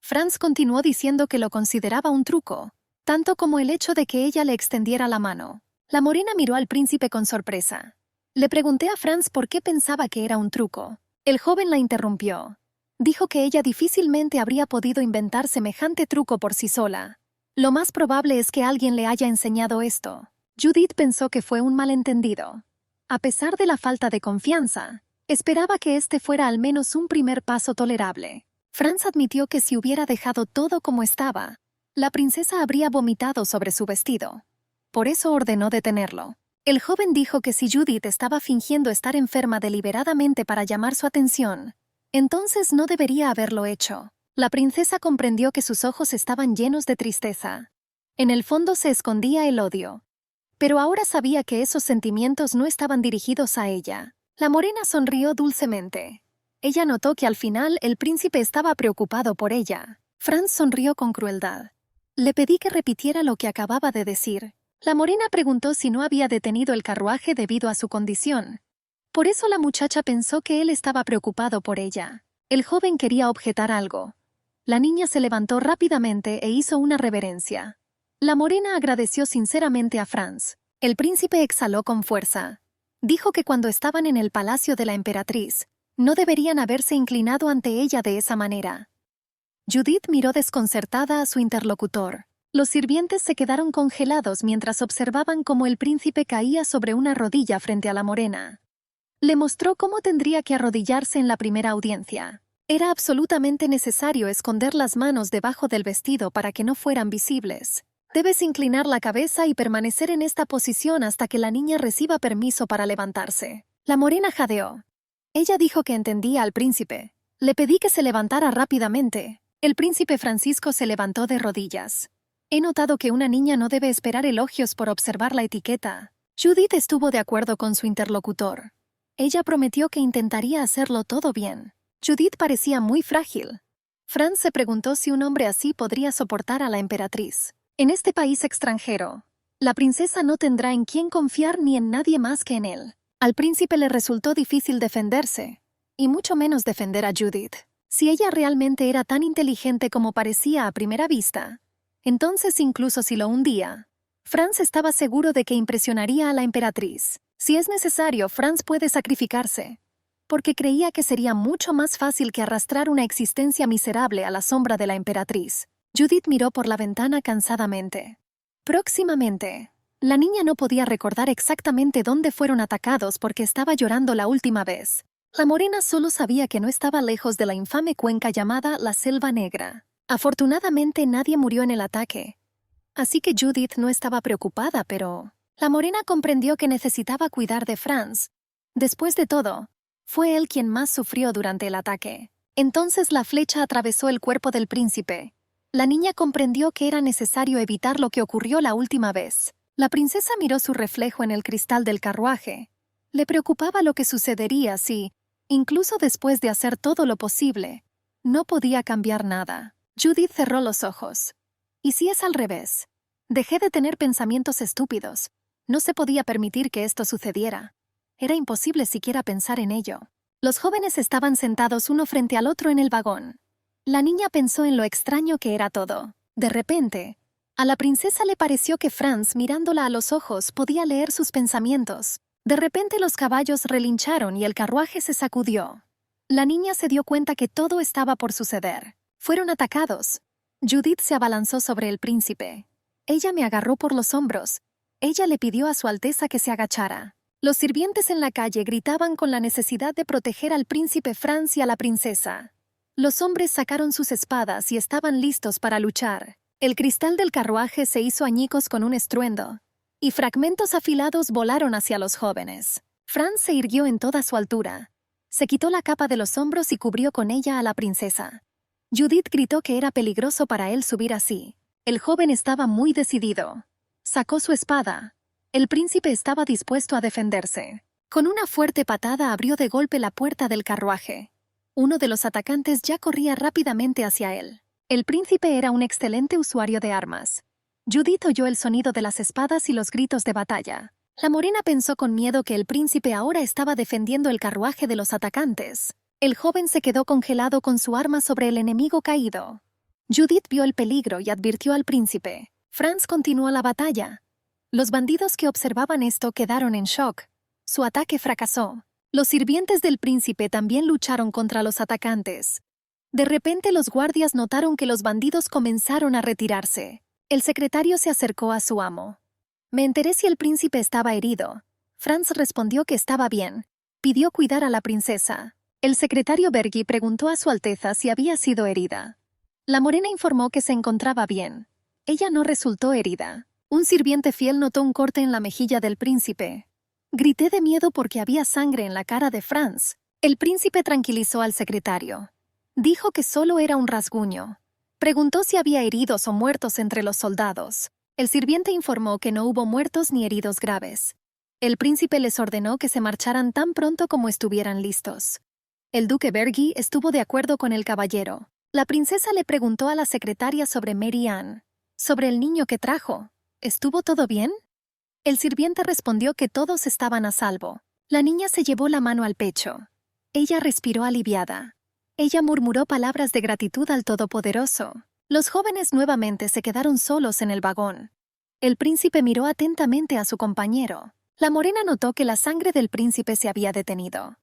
Franz continuó diciendo que lo consideraba un truco, tanto como el hecho de que ella le extendiera la mano. La morena miró al príncipe con sorpresa. Le pregunté a Franz por qué pensaba que era un truco. El joven la interrumpió. Dijo que ella difícilmente habría podido inventar semejante truco por sí sola. Lo más probable es que alguien le haya enseñado esto. Judith pensó que fue un malentendido. A pesar de la falta de confianza, esperaba que este fuera al menos un primer paso tolerable. Franz admitió que si hubiera dejado todo como estaba, la princesa habría vomitado sobre su vestido. Por eso ordenó detenerlo. El joven dijo que si Judith estaba fingiendo estar enferma deliberadamente para llamar su atención, entonces no debería haberlo hecho. La princesa comprendió que sus ojos estaban llenos de tristeza. En el fondo se escondía el odio. Pero ahora sabía que esos sentimientos no estaban dirigidos a ella. La morena sonrió dulcemente. Ella notó que al final el príncipe estaba preocupado por ella. Franz sonrió con crueldad. Le pedí que repitiera lo que acababa de decir. La morena preguntó si no había detenido el carruaje debido a su condición. Por eso la muchacha pensó que él estaba preocupado por ella. El joven quería objetar algo. La niña se levantó rápidamente e hizo una reverencia. La morena agradeció sinceramente a Franz. El príncipe exhaló con fuerza. Dijo que cuando estaban en el palacio de la emperatriz, no deberían haberse inclinado ante ella de esa manera. Judith miró desconcertada a su interlocutor. Los sirvientes se quedaron congelados mientras observaban cómo el príncipe caía sobre una rodilla frente a la morena. Le mostró cómo tendría que arrodillarse en la primera audiencia. Era absolutamente necesario esconder las manos debajo del vestido para que no fueran visibles. Debes inclinar la cabeza y permanecer en esta posición hasta que la niña reciba permiso para levantarse. La morena jadeó. Ella dijo que entendía al príncipe. Le pedí que se levantara rápidamente. El príncipe Francisco se levantó de rodillas. He notado que una niña no debe esperar elogios por observar la etiqueta. Judith estuvo de acuerdo con su interlocutor. Ella prometió que intentaría hacerlo todo bien. Judith parecía muy frágil. Franz se preguntó si un hombre así podría soportar a la emperatriz. En este país extranjero, la princesa no tendrá en quién confiar ni en nadie más que en él. Al príncipe le resultó difícil defenderse, y mucho menos defender a Judith. Si ella realmente era tan inteligente como parecía a primera vista, entonces incluso si lo hundía, Franz estaba seguro de que impresionaría a la emperatriz. Si es necesario, Franz puede sacrificarse, porque creía que sería mucho más fácil que arrastrar una existencia miserable a la sombra de la emperatriz. Judith miró por la ventana cansadamente. Próximamente, la niña no podía recordar exactamente dónde fueron atacados porque estaba llorando la última vez. La morena solo sabía que no estaba lejos de la infame cuenca llamada la Selva Negra. Afortunadamente nadie murió en el ataque, así que Judith no estaba preocupada, pero la morena comprendió que necesitaba cuidar de Franz. Después de todo, fue él quien más sufrió durante el ataque. Entonces la flecha atravesó el cuerpo del príncipe. La niña comprendió que era necesario evitar lo que ocurrió la última vez. La princesa miró su reflejo en el cristal del carruaje. Le preocupaba lo que sucedería si, incluso después de hacer todo lo posible, no podía cambiar nada. Judith cerró los ojos. ¿Y si es al revés? Dejé de tener pensamientos estúpidos. No se podía permitir que esto sucediera. Era imposible siquiera pensar en ello. Los jóvenes estaban sentados uno frente al otro en el vagón. La niña pensó en lo extraño que era todo. De repente, a la princesa le pareció que Franz, mirándola a los ojos, podía leer sus pensamientos. De repente los caballos relincharon y el carruaje se sacudió. La niña se dio cuenta que todo estaba por suceder. Fueron atacados. Judith se abalanzó sobre el príncipe. Ella me agarró por los hombros. Ella le pidió a su Alteza que se agachara. Los sirvientes en la calle gritaban con la necesidad de proteger al príncipe Franz y a la princesa. Los hombres sacaron sus espadas y estaban listos para luchar. El cristal del carruaje se hizo añicos con un estruendo, y fragmentos afilados volaron hacia los jóvenes. Franz se irguió en toda su altura. Se quitó la capa de los hombros y cubrió con ella a la princesa. Judith gritó que era peligroso para él subir así. El joven estaba muy decidido. Sacó su espada. El príncipe estaba dispuesto a defenderse. Con una fuerte patada abrió de golpe la puerta del carruaje. Uno de los atacantes ya corría rápidamente hacia él. El príncipe era un excelente usuario de armas. Judith oyó el sonido de las espadas y los gritos de batalla. La morena pensó con miedo que el príncipe ahora estaba defendiendo el carruaje de los atacantes. El joven se quedó congelado con su arma sobre el enemigo caído. Judith vio el peligro y advirtió al príncipe. Franz continuó la batalla. Los bandidos que observaban esto quedaron en shock. Su ataque fracasó. Los sirvientes del príncipe también lucharon contra los atacantes. De repente los guardias notaron que los bandidos comenzaron a retirarse. El secretario se acercó a su amo. Me enteré si el príncipe estaba herido. Franz respondió que estaba bien. Pidió cuidar a la princesa. El secretario Bergi preguntó a su Alteza si había sido herida. La morena informó que se encontraba bien. Ella no resultó herida. Un sirviente fiel notó un corte en la mejilla del príncipe. Grité de miedo porque había sangre en la cara de Franz. El príncipe tranquilizó al secretario. Dijo que solo era un rasguño. Preguntó si había heridos o muertos entre los soldados. El sirviente informó que no hubo muertos ni heridos graves. El príncipe les ordenó que se marcharan tan pronto como estuvieran listos. El duque Bergi estuvo de acuerdo con el caballero. La princesa le preguntó a la secretaria sobre Mary Ann, sobre el niño que trajo. ¿Estuvo todo bien? El sirviente respondió que todos estaban a salvo. La niña se llevó la mano al pecho. Ella respiró aliviada. Ella murmuró palabras de gratitud al Todopoderoso. Los jóvenes nuevamente se quedaron solos en el vagón. El príncipe miró atentamente a su compañero. La morena notó que la sangre del príncipe se había detenido.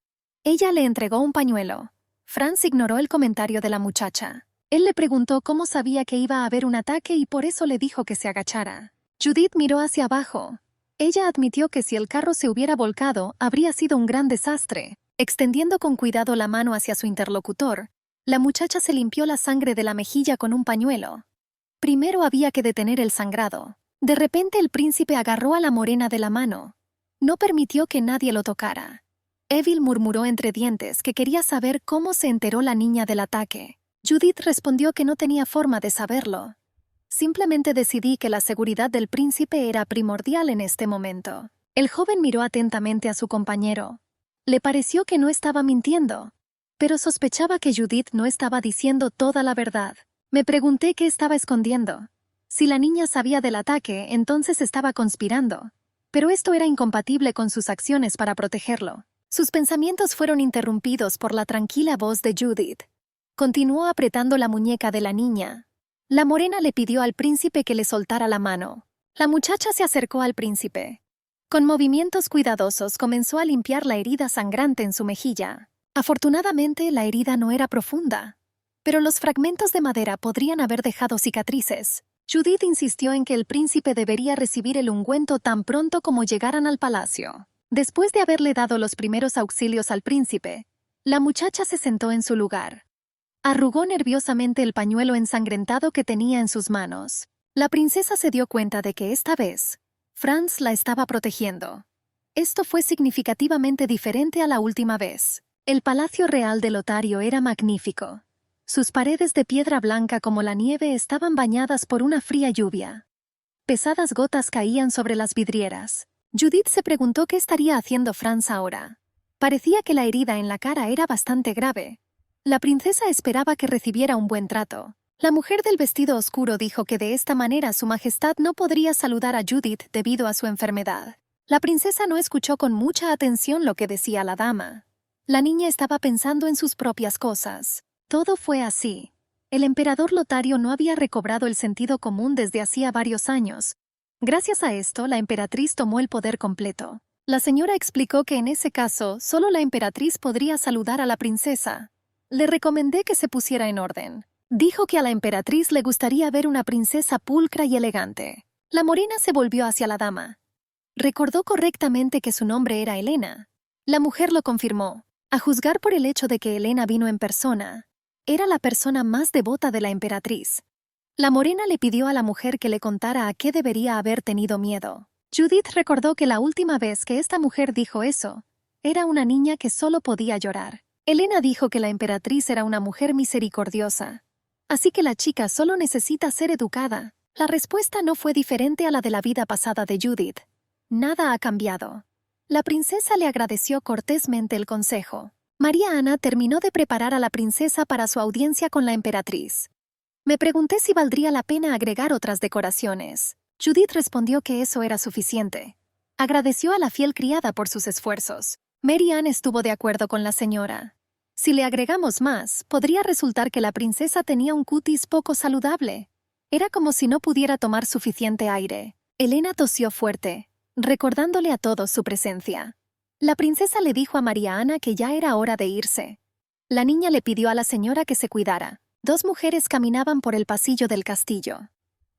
Ella le entregó un pañuelo. Franz ignoró el comentario de la muchacha. Él le preguntó cómo sabía que iba a haber un ataque y por eso le dijo que se agachara. Judith miró hacia abajo. Ella admitió que si el carro se hubiera volcado, habría sido un gran desastre. Extendiendo con cuidado la mano hacia su interlocutor, la muchacha se limpió la sangre de la mejilla con un pañuelo. Primero había que detener el sangrado. De repente el príncipe agarró a la morena de la mano. No permitió que nadie lo tocara. Evil murmuró entre dientes que quería saber cómo se enteró la niña del ataque. Judith respondió que no tenía forma de saberlo. Simplemente decidí que la seguridad del príncipe era primordial en este momento. El joven miró atentamente a su compañero. Le pareció que no estaba mintiendo, pero sospechaba que Judith no estaba diciendo toda la verdad. Me pregunté qué estaba escondiendo. Si la niña sabía del ataque, entonces estaba conspirando. Pero esto era incompatible con sus acciones para protegerlo. Sus pensamientos fueron interrumpidos por la tranquila voz de Judith. Continuó apretando la muñeca de la niña. La morena le pidió al príncipe que le soltara la mano. La muchacha se acercó al príncipe. Con movimientos cuidadosos comenzó a limpiar la herida sangrante en su mejilla. Afortunadamente, la herida no era profunda, pero los fragmentos de madera podrían haber dejado cicatrices. Judith insistió en que el príncipe debería recibir el ungüento tan pronto como llegaran al palacio. Después de haberle dado los primeros auxilios al príncipe, la muchacha se sentó en su lugar. Arrugó nerviosamente el pañuelo ensangrentado que tenía en sus manos. La princesa se dio cuenta de que esta vez, Franz la estaba protegiendo. Esto fue significativamente diferente a la última vez. El palacio real de Lotario era magnífico. Sus paredes de piedra blanca como la nieve estaban bañadas por una fría lluvia. Pesadas gotas caían sobre las vidrieras. Judith se preguntó qué estaría haciendo Franz ahora. Parecía que la herida en la cara era bastante grave. La princesa esperaba que recibiera un buen trato. La mujer del vestido oscuro dijo que de esta manera su majestad no podría saludar a Judith debido a su enfermedad. La princesa no escuchó con mucha atención lo que decía la dama. La niña estaba pensando en sus propias cosas. Todo fue así. El emperador Lotario no había recobrado el sentido común desde hacía varios años. Gracias a esto, la emperatriz tomó el poder completo. La señora explicó que en ese caso, solo la emperatriz podría saludar a la princesa. Le recomendé que se pusiera en orden. Dijo que a la emperatriz le gustaría ver una princesa pulcra y elegante. La morena se volvió hacia la dama. Recordó correctamente que su nombre era Helena. La mujer lo confirmó. A juzgar por el hecho de que Helena vino en persona, era la persona más devota de la emperatriz. La morena le pidió a la mujer que le contara a qué debería haber tenido miedo. Judith recordó que la última vez que esta mujer dijo eso, era una niña que solo podía llorar. Helena dijo que la emperatriz era una mujer misericordiosa. Así que la chica solo necesita ser educada. La respuesta no fue diferente a la de la vida pasada de Judith. Nada ha cambiado. La princesa le agradeció cortésmente el consejo. María Ana terminó de preparar a la princesa para su audiencia con la emperatriz. Me pregunté si valdría la pena agregar otras decoraciones. Judith respondió que eso era suficiente. Agradeció a la fiel criada por sus esfuerzos. Mary Ann estuvo de acuerdo con la señora. Si le agregamos más, podría resultar que la princesa tenía un cutis poco saludable. Era como si no pudiera tomar suficiente aire. Helena tosió fuerte, recordándole a todos su presencia. La princesa le dijo a María Ana que ya era hora de irse. La niña le pidió a la señora que se cuidara. Dos mujeres caminaban por el pasillo del castillo.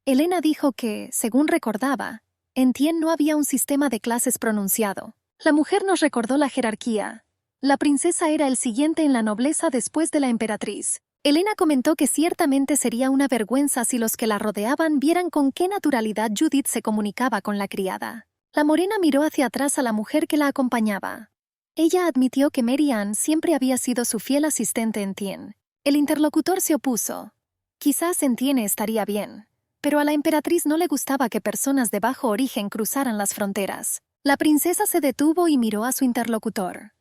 Helena dijo que, según recordaba, en Tien no había un sistema de clases pronunciado. La mujer nos recordó la jerarquía. La princesa era el siguiente en la nobleza después de la emperatriz. Helena comentó que ciertamente sería una vergüenza si los que la rodeaban vieran con qué naturalidad Judith se comunicaba con la criada. La morena miró hacia atrás a la mujer que la acompañaba. Ella admitió que Mary Ann siempre había sido su fiel asistente en Tien. El interlocutor se opuso. Quizás en Tien estaría bien, pero a la emperatriz no le gustaba que personas de bajo origen cruzaran las fronteras. La princesa se detuvo y miró a su interlocutor.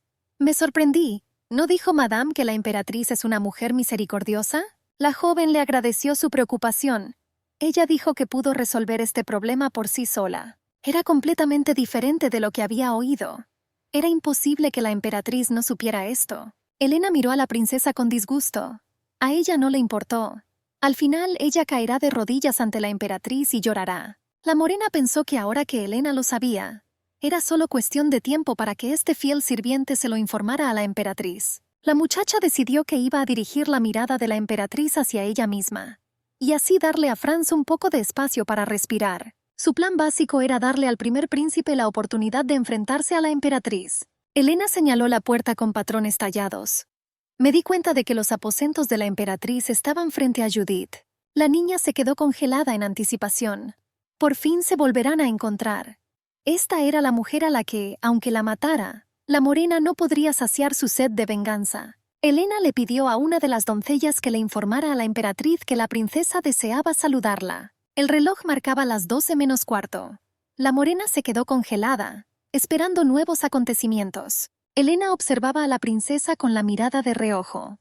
Me sorprendí. ¿No dijo Madame que la emperatriz es una mujer misericordiosa? La joven le agradeció su preocupación. Ella dijo que pudo resolver este problema por sí sola. Era completamente diferente de lo que había oído. Era imposible que la emperatriz no supiera esto. Helena miró a la princesa con disgusto. A ella no le importó. Al final, ella caerá de rodillas ante la emperatriz y llorará. La morena pensó que ahora que Helena lo sabía, era solo cuestión de tiempo para que este fiel sirviente se lo informara a la emperatriz. La muchacha decidió que iba a dirigir la mirada de la emperatriz hacia ella misma, y así darle a Franz un poco de espacio para respirar. Su plan básico era darle al primer príncipe la oportunidad de enfrentarse a la emperatriz. Helena señaló la puerta con patrones tallados. Me di cuenta de que los aposentos de la emperatriz estaban frente a Judith. La niña se quedó congelada en anticipación. Por fin se volverán a encontrar. Esta era la mujer a la que, aunque la matara, la morena no podría saciar su sed de venganza. Helena le pidió a una de las doncellas que le informara a la emperatriz que la princesa deseaba saludarla. El reloj marcaba las 12 menos cuarto. La morena se quedó congelada, esperando nuevos acontecimientos. Elena observaba a la princesa con la mirada de reojo.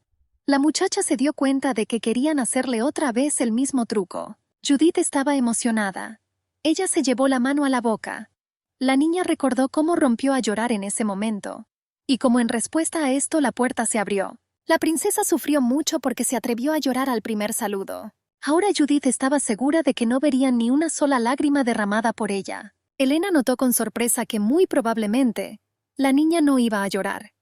La muchacha se dio cuenta de que querían hacerle otra vez el mismo truco. Judith estaba emocionada. Ella se llevó la mano a la boca. La niña recordó cómo rompió a llorar en ese momento. Y como en respuesta a esto la puerta se abrió. La princesa sufrió mucho porque se atrevió a llorar al primer saludo. Ahora Judith estaba segura de que no verían ni una sola lágrima derramada por ella. Elena notó con sorpresa que muy probablemente la niña no iba a llorar.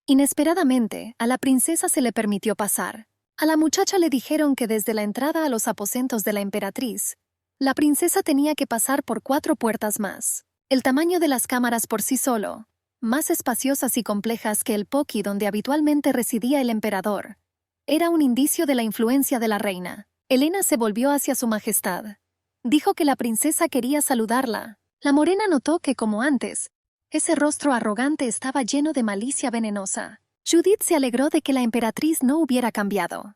Inesperadamente, a la princesa se le permitió pasar. A la muchacha le dijeron que desde la entrada a los aposentos de la emperatriz, la princesa tenía que pasar por 4 puertas más. El tamaño de las cámaras por sí solo, más espaciosas y complejas que el poki donde habitualmente residía el emperador, era un indicio de la influencia de la reina. Elena se volvió hacia su majestad. Dijo que la princesa quería saludarla. La morena notó que, como antes, ese rostro arrogante estaba lleno de malicia venenosa. Judith se alegró de que la emperatriz no hubiera cambiado.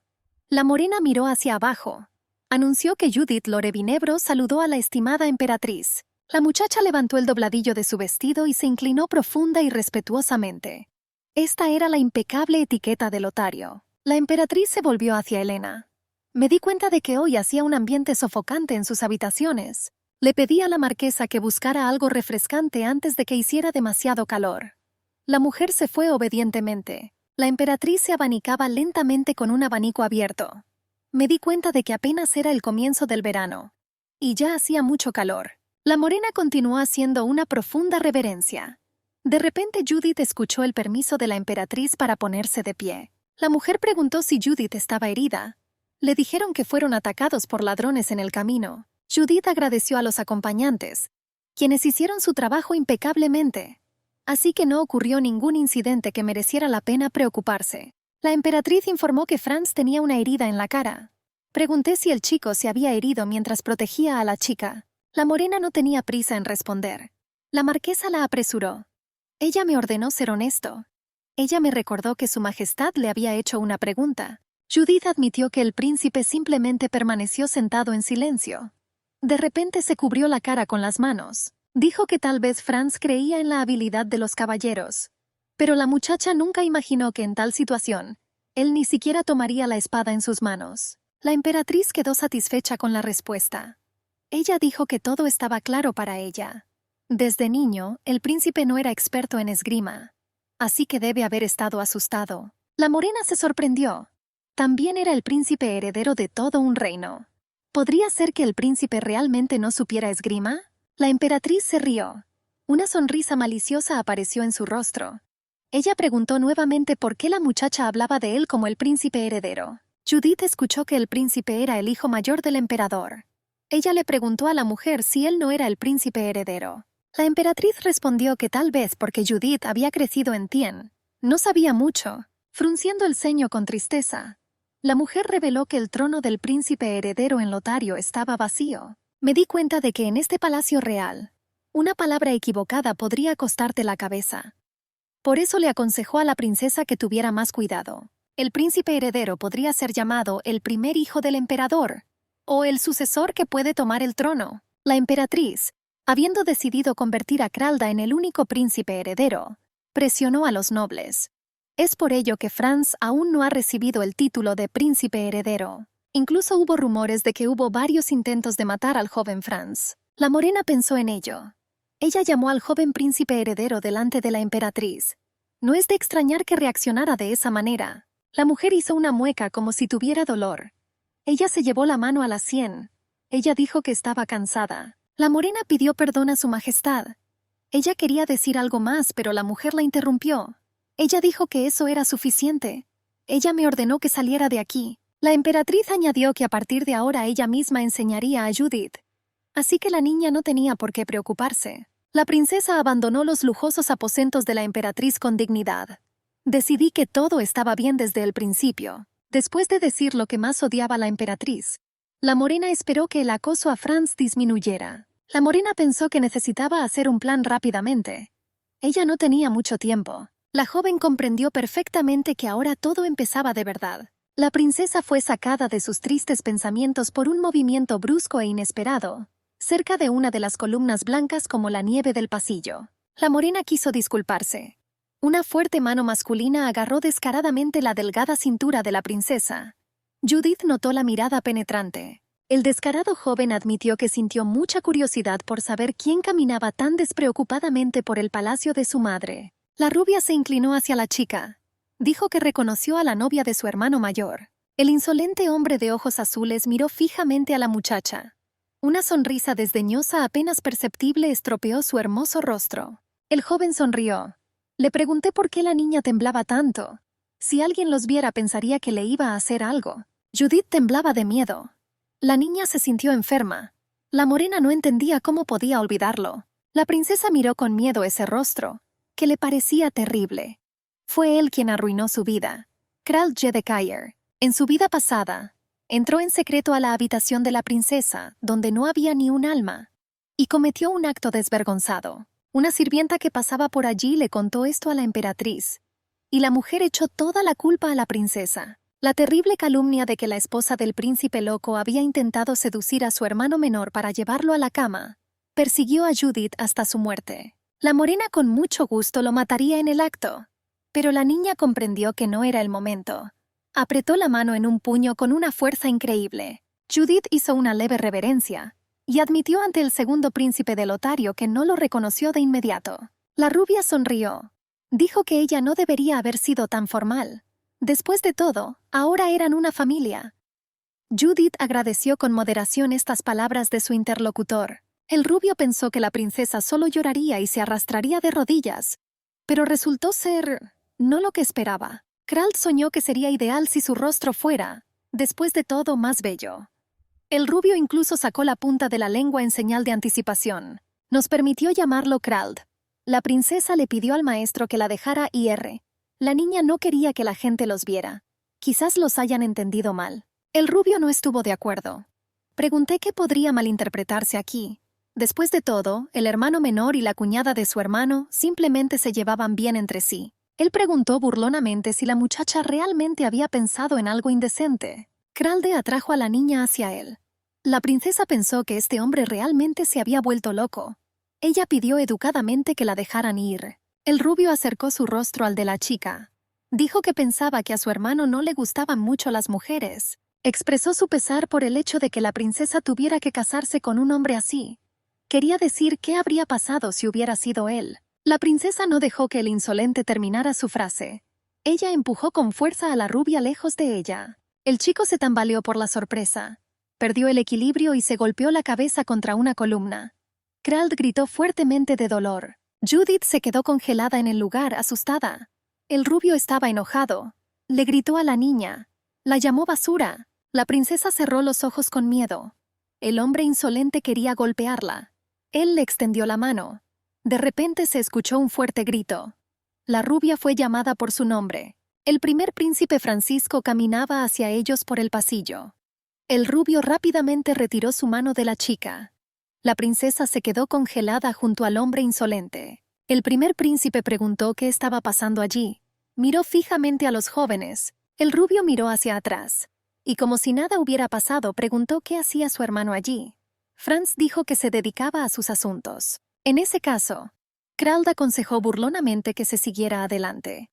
La morena miró hacia abajo. Anunció que Judith Lorevinebro saludó a la estimada emperatriz. La muchacha levantó el dobladillo de su vestido y se inclinó profunda y respetuosamente. Esta era la impecable etiqueta de Lotario. La emperatriz se volvió hacia Elena. Me di cuenta de que hoy hacía un ambiente sofocante en sus habitaciones. Le pedí a la marquesa que buscara algo refrescante antes de que hiciera demasiado calor. La mujer se fue obedientemente. La emperatriz se abanicaba lentamente con un abanico abierto. Me di cuenta de que apenas era el comienzo del verano. Y ya hacía mucho calor. La morena continuó haciendo una profunda reverencia. De repente Judith escuchó el permiso de la emperatriz para ponerse de pie. La mujer preguntó si Judith estaba herida. Le dijeron que fueron atacados por ladrones en el camino. Judith agradeció a los acompañantes, quienes hicieron su trabajo impecablemente. Así que no ocurrió ningún incidente que mereciera la pena preocuparse. La emperatriz informó que Franz tenía una herida en la cara. Pregunté si el chico se había herido mientras protegía a la chica. La morena no tenía prisa en responder. La marquesa la apresuró. Ella me ordenó ser honesto. Ella me recordó que su majestad le había hecho una pregunta. Judith admitió que el príncipe simplemente permaneció sentado en silencio. De repente se cubrió la cara con las manos. Dijo que tal vez Franz creía en la habilidad de los caballeros. Pero la muchacha nunca imaginó que en tal situación, él ni siquiera tomaría la espada en sus manos. La emperatriz quedó satisfecha con la respuesta. Ella dijo que todo estaba claro para ella. Desde niño, el príncipe no era experto en esgrima. Así que debe haber estado asustado. La morena se sorprendió. También era el príncipe heredero de todo un reino. ¿Podría ser que el príncipe realmente no supiera esgrima? La emperatriz se rió. Una sonrisa maliciosa apareció en su rostro. Ella preguntó nuevamente por qué la muchacha hablaba de él como el príncipe heredero. Judith escuchó que el príncipe era el hijo mayor del emperador. Ella le preguntó a la mujer si él no era el príncipe heredero. La emperatriz respondió que tal vez porque Judith había crecido en Tien, no sabía mucho, frunciendo el ceño con tristeza. La mujer reveló que el trono del príncipe heredero en Lotario estaba vacío. Me di cuenta de que en este palacio real, una palabra equivocada podría costarte la cabeza. Por eso le aconsejó a la princesa que tuviera más cuidado. El príncipe heredero podría ser llamado el primer hijo del emperador, o el sucesor que puede tomar el trono. La emperatriz, habiendo decidido convertir a Kralda en el único príncipe heredero, presionó a los nobles. Es por ello que Franz aún no ha recibido el título de príncipe heredero. Incluso hubo rumores de que hubo varios intentos de matar al joven Franz. La morena pensó en ello. Ella llamó al joven príncipe heredero delante de la emperatriz. No es de extrañar que reaccionara de esa manera. La mujer hizo una mueca como si tuviera dolor. Ella se llevó la mano a la sien. Ella dijo que estaba cansada. La morena pidió perdón a su majestad. Ella quería decir algo más, pero la mujer la interrumpió. Ella dijo que eso era suficiente. Ella me ordenó que saliera de aquí. La emperatriz añadió que a partir de ahora ella misma enseñaría a Judith. Así que la niña no tenía por qué preocuparse. La princesa abandonó los lujosos aposentos de la emperatriz con dignidad. Decidí que todo estaba bien desde el principio. Después de decir lo que más odiaba la emperatriz, la morena esperó que el acoso a Franz disminuyera. La morena pensó que necesitaba hacer un plan rápidamente. Ella no tenía mucho tiempo. La joven comprendió perfectamente que ahora todo empezaba de verdad. La princesa fue sacada de sus tristes pensamientos por un movimiento brusco e inesperado, cerca de una de las columnas blancas como la nieve del pasillo. La morena quiso disculparse. Una fuerte mano masculina agarró descaradamente la delgada cintura de la princesa. Judith notó la mirada penetrante. El descarado joven admitió que sintió mucha curiosidad por saber quién caminaba tan despreocupadamente por el palacio de su madre. La rubia se inclinó hacia la chica. Dijo que reconoció a la novia de su hermano mayor. El insolente hombre de ojos azules miró fijamente a la muchacha. Una sonrisa desdeñosa apenas perceptible estropeó su hermoso rostro. El joven sonrió. Le pregunté por qué la niña temblaba tanto. Si alguien los viera pensaría que le iba a hacer algo. Judith temblaba de miedo. La niña se sintió enferma. La morena no entendía cómo podía olvidarlo. La princesa miró con miedo ese rostro, que le parecía terrible. Fue él quien arruinó su vida. Krald Jedekier. En su vida pasada, entró en secreto a la habitación de la princesa, donde no había ni un alma, y cometió un acto desvergonzado. Una sirvienta que pasaba por allí le contó esto a la emperatriz, y la mujer echó toda la culpa a la princesa. La terrible calumnia de que la esposa del príncipe loco había intentado seducir a su hermano menor para llevarlo a la cama, persiguió a Judith hasta su muerte. La morena con mucho gusto lo mataría en el acto, pero la niña comprendió que no era el momento. Apretó la mano en un puño con una fuerza increíble. Judith hizo una leve reverencia y admitió ante el segundo príncipe de Lotario que no lo reconoció de inmediato. La rubia sonrió. Dijo que ella no debería haber sido tan formal. Después de todo, ahora eran una familia. Judith agradeció con moderación estas palabras de su interlocutor. El rubio pensó que la princesa solo lloraría y se arrastraría de rodillas, pero resultó ser no lo que esperaba. Krald soñó que sería ideal si su rostro fuera, después de todo, más bello. El rubio incluso sacó la punta de la lengua en señal de anticipación. Nos permitió llamarlo Krald. La princesa le pidió al maestro que la dejara ir. La niña no quería que la gente los viera. Quizás los hayan entendido mal. El rubio no estuvo de acuerdo. Pregunté qué podría malinterpretarse aquí. Después de todo, el hermano menor y la cuñada de su hermano simplemente se llevaban bien entre sí. Él preguntó burlonamente si la muchacha realmente había pensado en algo indecente. Kralde atrajo a la niña hacia él. La princesa pensó que este hombre realmente se había vuelto loco. Ella pidió educadamente que la dejaran ir. El rubio acercó su rostro al de la chica. Dijo que pensaba que a su hermano no le gustaban mucho las mujeres. Expresó su pesar por el hecho de que la princesa tuviera que casarse con un hombre así. Quería decir qué habría pasado si hubiera sido él. La princesa no dejó que el insolente terminara su frase. Ella empujó con fuerza a la rubia lejos de ella. El chico se tambaleó por la sorpresa. Perdió el equilibrio y se golpeó la cabeza contra una columna. Krald gritó fuertemente de dolor. Judith se quedó congelada en el lugar, asustada. El rubio estaba enojado. Le gritó a la niña. La llamó basura. La princesa cerró los ojos con miedo. El hombre insolente quería golpearla. Él le extendió la mano. De repente se escuchó un fuerte grito. La rubia fue llamada por su nombre. El primer príncipe Francisco caminaba hacia ellos por el pasillo. El rubio rápidamente retiró su mano de la chica. La princesa se quedó congelada junto al hombre insolente. El primer príncipe preguntó qué estaba pasando allí. Miró fijamente a los jóvenes. El rubio miró hacia atrás. Y como si nada hubiera pasado, preguntó qué hacía su hermano allí. Franz dijo que se dedicaba a sus asuntos. En ese caso, Krald aconsejó burlonamente que se siguiera adelante.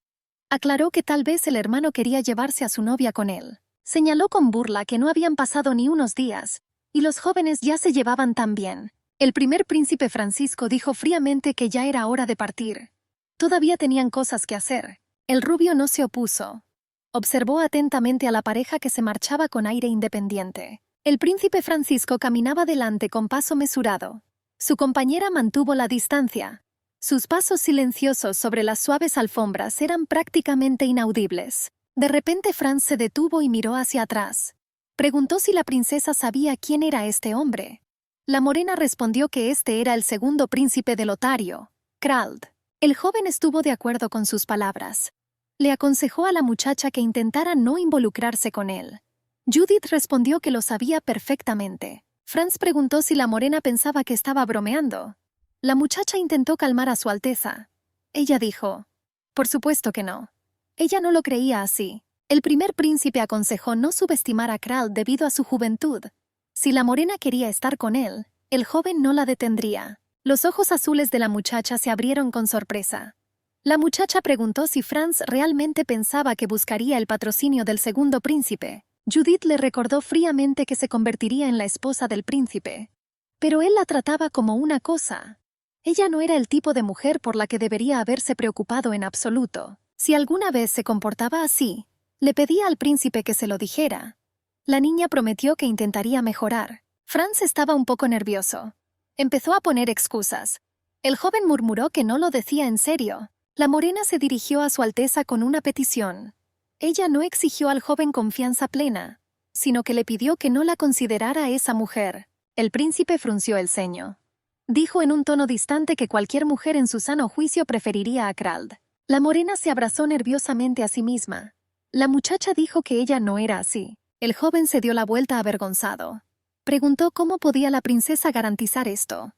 Aclaró que tal vez el hermano quería llevarse a su novia con él. Señaló con burla que no habían pasado ni unos días, y los jóvenes ya se llevaban tan bien. El primer príncipe Francisco dijo fríamente que ya era hora de partir. Todavía tenían cosas que hacer. El rubio no se opuso. Observó atentamente a la pareja que se marchaba con aire independiente. El príncipe Francisco caminaba delante con paso mesurado. Su compañera mantuvo la distancia. Sus pasos silenciosos sobre las suaves alfombras eran prácticamente inaudibles. De repente Franz se detuvo y miró hacia atrás. Preguntó si la princesa sabía quién era este hombre. La morena respondió que este era el segundo príncipe de Lotario, Krald. El joven estuvo de acuerdo con sus palabras. Le aconsejó a la muchacha que intentara no involucrarse con él. Judith respondió que lo sabía perfectamente. Franz preguntó si la morena pensaba que estaba bromeando. La muchacha intentó calmar a su alteza. Ella dijo, por supuesto que no. Ella no lo creía así. El primer príncipe aconsejó no subestimar a Krald debido a su juventud. Si la morena quería estar con él, el joven no la detendría. Los ojos azules de la muchacha se abrieron con sorpresa. La muchacha preguntó si Franz realmente pensaba que buscaría el patrocinio del segundo príncipe. Judith le recordó fríamente que se convertiría en la esposa del príncipe. Pero él la trataba como una cosa. Ella no era el tipo de mujer por la que debería haberse preocupado en absoluto. Si alguna vez se comportaba así, le pedía al príncipe que se lo dijera. La niña prometió que intentaría mejorar. Franz estaba un poco nervioso. Empezó a poner excusas. El joven murmuró que no lo decía en serio. La morena se dirigió a su alteza con una petición. Ella no exigió al joven confianza plena, sino que le pidió que no la considerara esa mujer. El príncipe frunció el ceño. Dijo en un tono distante que cualquier mujer en su sano juicio preferiría a Krald. La morena se abrazó nerviosamente a sí misma. La muchacha dijo que ella no era así. El joven se dio la vuelta avergonzado. Preguntó cómo podía la princesa garantizar esto.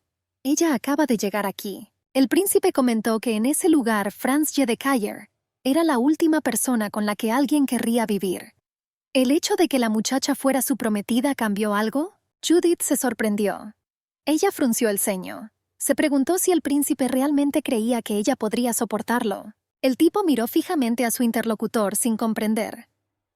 Ella acaba de llegar aquí. El príncipe comentó que en ese lugar Franz Jedekeyer era la última persona con la que alguien querría vivir. ¿El hecho de que la muchacha fuera su prometida cambió algo? Judith se sorprendió. Ella frunció el ceño. Se preguntó si el príncipe realmente creía que ella podría soportarlo. El tipo miró fijamente a su interlocutor sin comprender.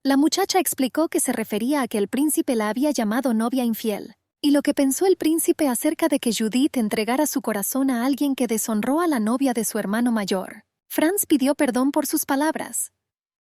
La muchacha explicó que se refería a que el príncipe la había llamado novia infiel, y lo que pensó el príncipe acerca de que Judith entregara su corazón a alguien que deshonró a la novia de su hermano mayor. Franz pidió perdón por sus palabras.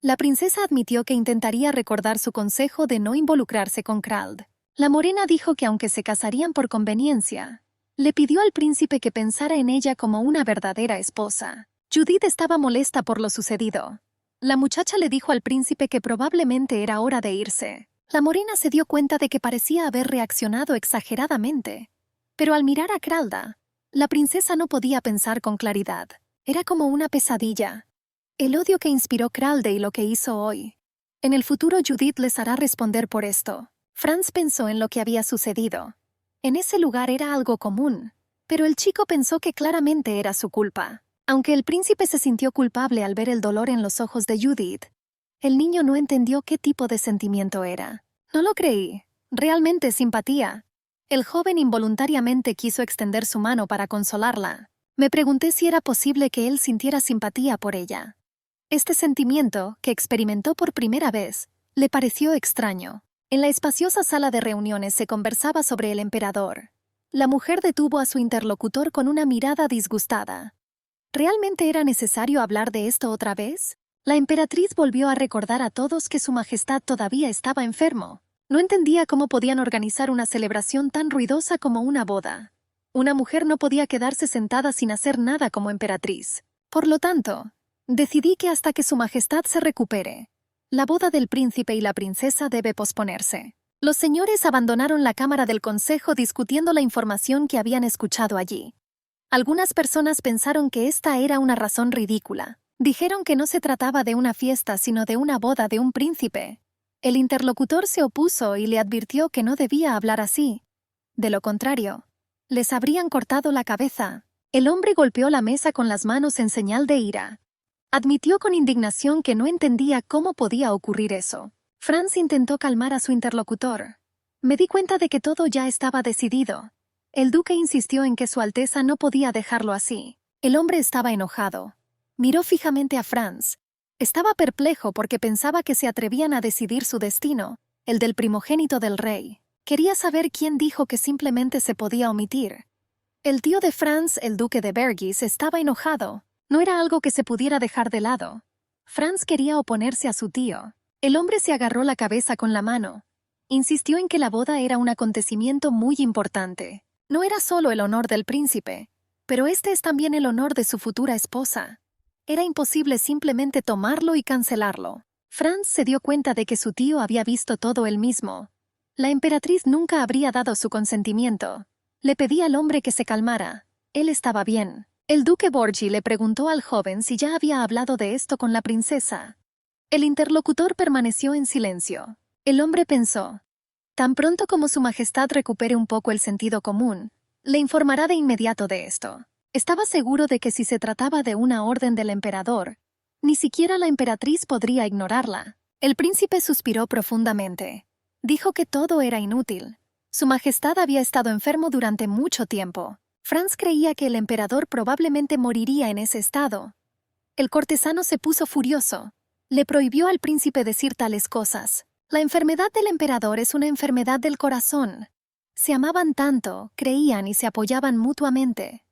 La princesa admitió que intentaría recordar su consejo de no involucrarse con Krald. La morena dijo que aunque se casarían por conveniencia, le pidió al príncipe que pensara en ella como una verdadera esposa. Judith estaba molesta por lo sucedido. La muchacha le dijo al príncipe que probablemente era hora de irse. La morena se dio cuenta de que parecía haber reaccionado exageradamente. Pero al mirar a Kralda, la princesa no podía pensar con claridad. Era como una pesadilla. El odio que inspiró Kralde y lo que hizo hoy. En el futuro Judith les hará responder por esto. Franz pensó en lo que había sucedido. En ese lugar era algo común, pero el chico pensó que claramente era su culpa. Aunque el príncipe se sintió culpable al ver el dolor en los ojos de Judith, el niño no entendió qué tipo de sentimiento era. No lo creí. Realmente simpatía. El joven involuntariamente quiso extender su mano para consolarla. Me pregunté si era posible que él sintiera simpatía por ella. Este sentimiento, que experimentó por primera vez, le pareció extraño. En la espaciosa sala de reuniones se conversaba sobre el emperador. La mujer detuvo a su interlocutor con una mirada disgustada. ¿Realmente era necesario hablar de esto otra vez? La emperatriz volvió a recordar a todos que su majestad todavía estaba enfermo. No entendía cómo podían organizar una celebración tan ruidosa como una boda. Una mujer no podía quedarse sentada sin hacer nada como emperatriz. Por lo tanto, decidí que hasta que su majestad se recupere, la boda del príncipe y la princesa debe posponerse. Los señores abandonaron la cámara del consejo discutiendo la información que habían escuchado allí. Algunas personas pensaron que esta era una razón ridícula. Dijeron que no se trataba de una fiesta sino de una boda de un príncipe. El interlocutor se opuso y le advirtió que no debía hablar así. De lo contrario, les habrían cortado la cabeza. El hombre golpeó la mesa con las manos en señal de ira. Admitió con indignación que no entendía cómo podía ocurrir eso. Franz intentó calmar a su interlocutor. Me di cuenta de que todo ya estaba decidido. El duque insistió en que Su Alteza no podía dejarlo así. El hombre estaba enojado. Miró fijamente a Franz. Estaba perplejo porque pensaba que se atrevían a decidir su destino, el del primogénito del rey. Quería saber quién dijo que simplemente se podía omitir. El tío de Franz, el duque de Bergis, estaba enojado. No era algo que se pudiera dejar de lado. Franz quería oponerse a su tío. El hombre se agarró la cabeza con la mano. Insistió en que la boda era un acontecimiento muy importante. No era solo el honor del príncipe, pero este es también el honor de su futura esposa. Era imposible simplemente tomarlo y cancelarlo. Franz se dio cuenta de que su tío había visto todo él mismo. La emperatriz nunca habría dado su consentimiento. Le pedía al hombre que se calmara. Él estaba bien. El duque Borgi le preguntó al joven si ya había hablado de esto con la princesa. El interlocutor permaneció en silencio. El hombre pensó. Tan pronto como su majestad recupere un poco el sentido común, le informará de inmediato de esto. Estaba seguro de que si se trataba de una orden del emperador, ni siquiera la emperatriz podría ignorarla. El príncipe suspiró profundamente. Dijo que todo era inútil. Su majestad había estado enfermo durante mucho tiempo. Franz creía que el emperador probablemente moriría en ese estado. El cortesano se puso furioso. Le prohibió al príncipe decir tales cosas. La enfermedad del emperador es una enfermedad del corazón. Se amaban tanto, creían y se apoyaban mutuamente.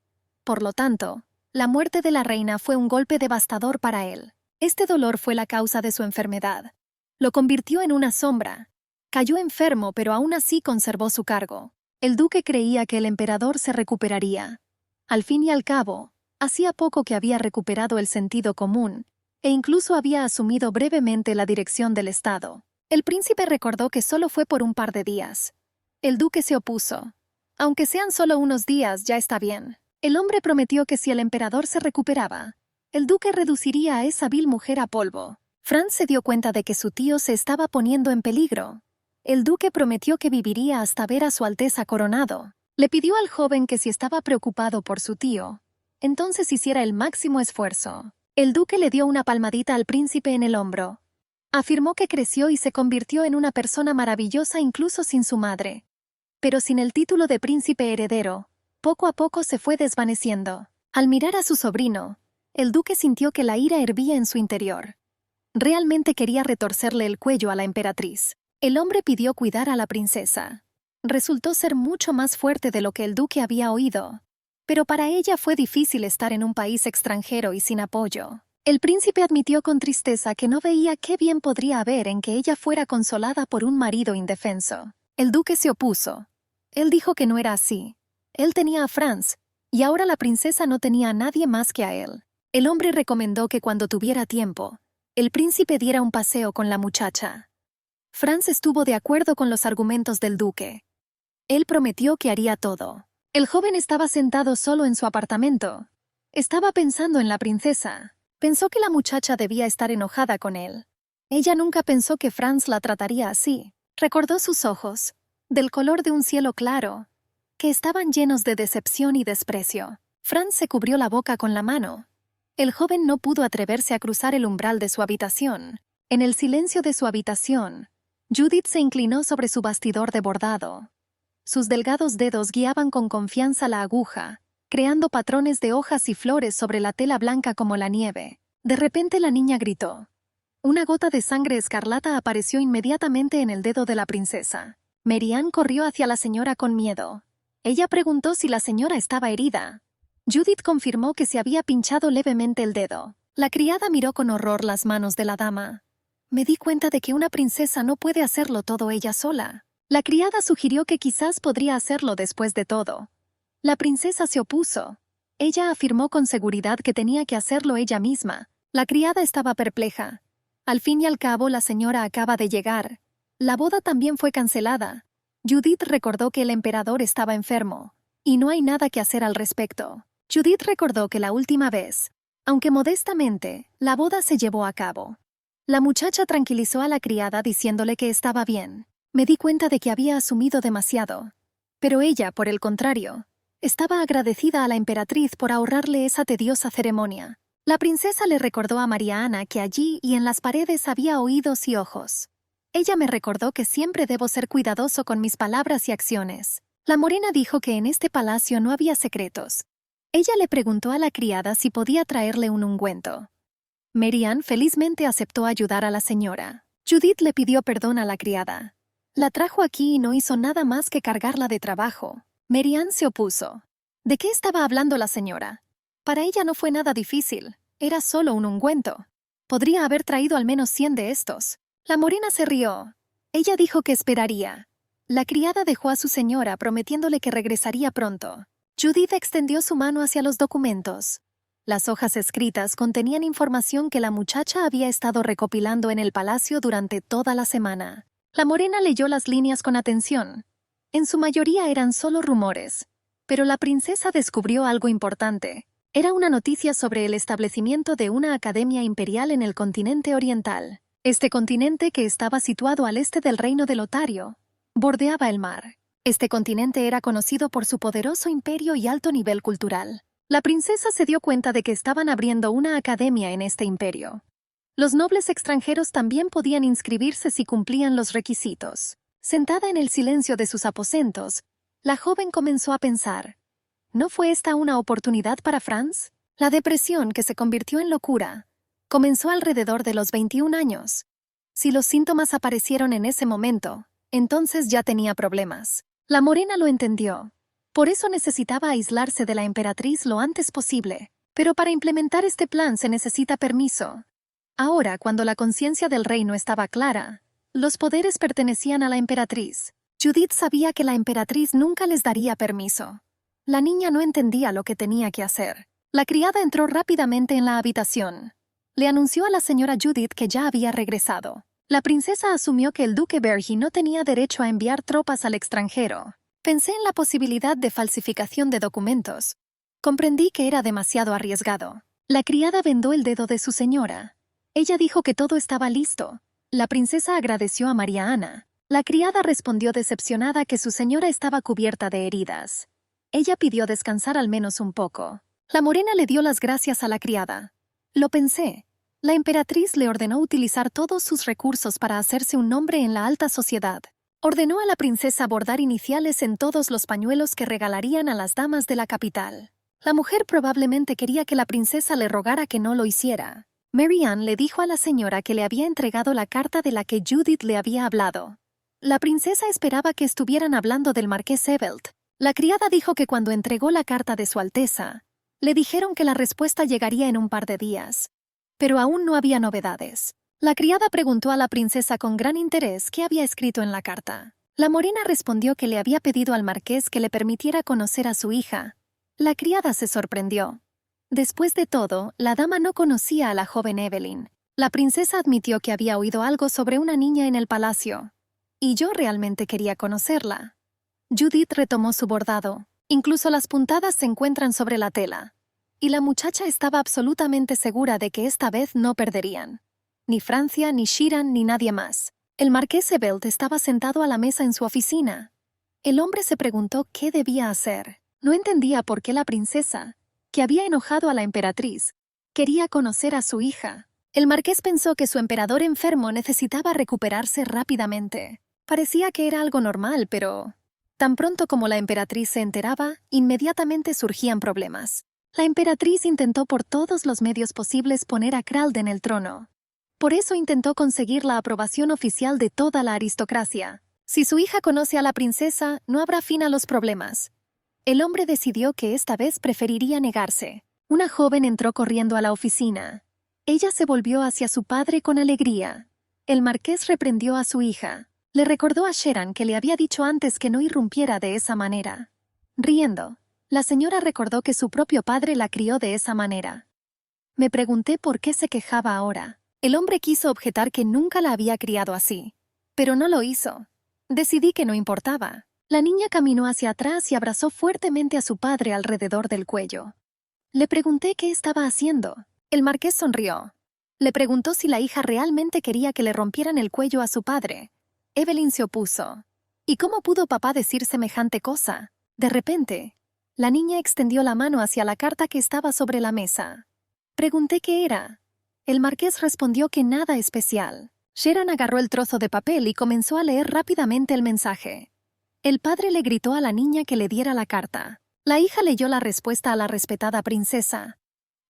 Por lo tanto, la muerte de la reina fue un golpe devastador para él. Este dolor fue la causa de su enfermedad. Lo convirtió en una sombra. Cayó enfermo, pero aún así conservó su cargo. El duque creía que el emperador se recuperaría. Al fin y al cabo, hacía poco que había recuperado el sentido común, e incluso había asumido brevemente la dirección del Estado. El príncipe recordó que solo fue por un par de días. El duque se opuso. Aunque sean solo unos días, ya está bien. El hombre prometió que si el emperador se recuperaba, el duque reduciría a esa vil mujer a polvo. Franz se dio cuenta de que su tío se estaba poniendo en peligro. El duque prometió que viviría hasta ver a su Alteza coronado. Le pidió al joven que si estaba preocupado por su tío, entonces hiciera el máximo esfuerzo. El duque le dio una palmadita al príncipe en el hombro. Afirmó que creció y se convirtió en una persona maravillosa incluso sin su madre. Pero sin el título de príncipe heredero, poco a poco se fue desvaneciendo. Al mirar a su sobrino, el duque sintió que la ira hervía en su interior. Realmente quería retorcerle el cuello a la emperatriz. El hombre pidió cuidar a la princesa. Resultó ser mucho más fuerte de lo que el duque había oído. Pero para ella fue difícil estar en un país extranjero y sin apoyo. El príncipe admitió con tristeza que no veía qué bien podría haber en que ella fuera consolada por un marido indefenso. El duque se opuso. Él dijo que no era así. Él tenía a Franz, y ahora la princesa no tenía a nadie más que a él. El hombre recomendó que cuando tuviera tiempo, el príncipe diera un paseo con la muchacha. Franz estuvo de acuerdo con los argumentos del duque. Él prometió que haría todo. El joven estaba sentado solo en su apartamento. Estaba pensando en la princesa. Pensó que la muchacha debía estar enojada con él. Ella nunca pensó que Franz la trataría así. Recordó sus ojos, del color de un cielo claro, que estaban llenos de decepción y desprecio. Franz se cubrió la boca con la mano. El joven no pudo atreverse a cruzar el umbral de su habitación. En el silencio de su habitación, Judith se inclinó sobre su bastidor de bordado. Sus delgados dedos guiaban con confianza la aguja, creando patrones de hojas y flores sobre la tela blanca como la nieve. De repente la niña gritó. Una gota de sangre escarlata apareció inmediatamente en el dedo de la princesa. Marianne corrió hacia la señora con miedo. Ella preguntó si la señora estaba herida. Judith confirmó que se había pinchado levemente el dedo. La criada miró con horror las manos de la dama. Me di cuenta de que una princesa no puede hacerlo todo ella sola. La criada sugirió que quizás podría hacerlo después de todo. La princesa se opuso. Ella afirmó con seguridad que tenía que hacerlo ella misma. La criada estaba perpleja. Al fin y al cabo, la señora acaba de llegar. La boda también fue cancelada. Judith recordó que el emperador estaba enfermo, y no hay nada que hacer al respecto. Judith recordó que la última vez, aunque modestamente, la boda se llevó a cabo. La muchacha tranquilizó a la criada diciéndole que estaba bien. Me di cuenta de que había asumido demasiado. Pero ella, por el contrario, estaba agradecida a la emperatriz por ahorrarle esa tediosa ceremonia. La princesa le recordó a María Ana que allí y en las paredes había oídos y ojos. Ella me recordó que siempre debo ser cuidadoso con mis palabras y acciones. La morena dijo que en este palacio no había secretos. Ella le preguntó a la criada si podía traerle un ungüento. Marianne felizmente aceptó ayudar a la señora. Judith le pidió perdón a la criada. La trajo aquí y no hizo nada más que cargarla de trabajo. Marianne se opuso. ¿De qué estaba hablando la señora? Para ella no fue nada difícil. Era solo un ungüento. Podría haber traído al menos 100 de estos. La morena se rió. Ella dijo que esperaría. La criada dejó a su señora prometiéndole que regresaría pronto. Judith extendió su mano hacia los documentos. Las hojas escritas contenían información que la muchacha había estado recopilando en el palacio durante toda la semana. La morena leyó las líneas con atención. En su mayoría eran solo rumores, pero la princesa descubrió algo importante. Era una noticia sobre el establecimiento de una academia imperial en el continente oriental. Este continente, que estaba situado al este del reino de Lotario, bordeaba el mar. Este continente era conocido por su poderoso imperio y alto nivel cultural. La princesa se dio cuenta de que estaban abriendo una academia en este imperio. Los nobles extranjeros también podían inscribirse si cumplían los requisitos. Sentada en el silencio de sus aposentos, la joven comenzó a pensar. ¿No fue esta una oportunidad para Franz? La depresión, que se convirtió en locura, comenzó alrededor de los 21 años. Si los síntomas aparecieron en ese momento, entonces ya tenía problemas. La morena lo entendió. Por eso necesitaba aislarse de la emperatriz lo antes posible. Pero para implementar este plan se necesita permiso. Ahora, cuando la conciencia del rey no estaba clara, los poderes pertenecían a la emperatriz. Judith sabía que la emperatriz nunca les daría permiso. La niña no entendía lo que tenía que hacer. La criada entró rápidamente en la habitación. Le anunció a la señora Judith que ya había regresado. La princesa asumió que el duque Bergy no tenía derecho a enviar tropas al extranjero. Pensé en la posibilidad de falsificación de documentos. Comprendí que era demasiado arriesgado. La criada vendó el dedo de su señora. Ella dijo que todo estaba listo. La princesa agradeció a María Ana. La criada respondió decepcionada que su señora estaba cubierta de heridas. Ella pidió descansar al menos un poco. La morena le dio las gracias a la criada. Lo pensé. La emperatriz le ordenó utilizar todos sus recursos para hacerse un nombre en la alta sociedad. Ordenó a la princesa bordar iniciales en todos los pañuelos que regalarían a las damas de la capital. La mujer probablemente quería que la princesa le rogara que no lo hiciera. Mary Ann le dijo a la señora que le había entregado la carta de la que Judith le había hablado. La princesa esperaba que estuvieran hablando del marqués Evelt. La criada dijo que cuando entregó la carta de Su Alteza, le dijeron que la respuesta llegaría en un par de días. Pero aún no había novedades. La criada preguntó a la princesa con gran interés qué había escrito en la carta. La morena respondió que le había pedido al marqués que le permitiera conocer a su hija. La criada se sorprendió. Después de todo, la dama no conocía a la joven Evelyn. La princesa admitió que había oído algo sobre una niña en el palacio. Y yo realmente quería conocerla. Judith retomó su bordado. Incluso las puntadas se encuentran sobre la tela. Y la muchacha estaba absolutamente segura de que esta vez no perderían. Ni Francia, ni Shiran, ni nadie más. El marqués Evelt estaba sentado a la mesa en su oficina. El hombre se preguntó qué debía hacer. No entendía por qué la princesa, que había enojado a la emperatriz, quería conocer a su hija. El marqués pensó que su emperador enfermo necesitaba recuperarse rápidamente. Parecía que era algo normal, pero tan pronto como la emperatriz se enteraba, inmediatamente surgían problemas. La emperatriz intentó por todos los medios posibles poner a Kralde en el trono. Por eso intentó conseguir la aprobación oficial de toda la aristocracia. Si su hija conoce a la princesa, no habrá fin a los problemas. El hombre decidió que esta vez preferiría negarse. Una joven entró corriendo a la oficina. Ella se volvió hacia su padre con alegría. El marqués reprendió a su hija. Le recordó a Sheran que le había dicho antes que no irrumpiera de esa manera. Riendo, la señora recordó que su propio padre la crió de esa manera. Me pregunté por qué se quejaba ahora. El hombre quiso objetar que nunca la había criado así, pero no lo hizo. Decidí que no importaba. La niña caminó hacia atrás y abrazó fuertemente a su padre alrededor del cuello. Le pregunté qué estaba haciendo. El marqués sonrió. Le preguntó si la hija realmente quería que le rompieran el cuello a su padre. Evelyn se opuso. ¿Y cómo pudo papá decir semejante cosa? De repente, la niña extendió la mano hacia la carta que estaba sobre la mesa. Pregunté qué era. El marqués respondió que nada especial. Sheran agarró el trozo de papel y comenzó a leer rápidamente el mensaje. El padre le gritó a la niña que le diera la carta. La hija leyó la respuesta a la respetada princesa.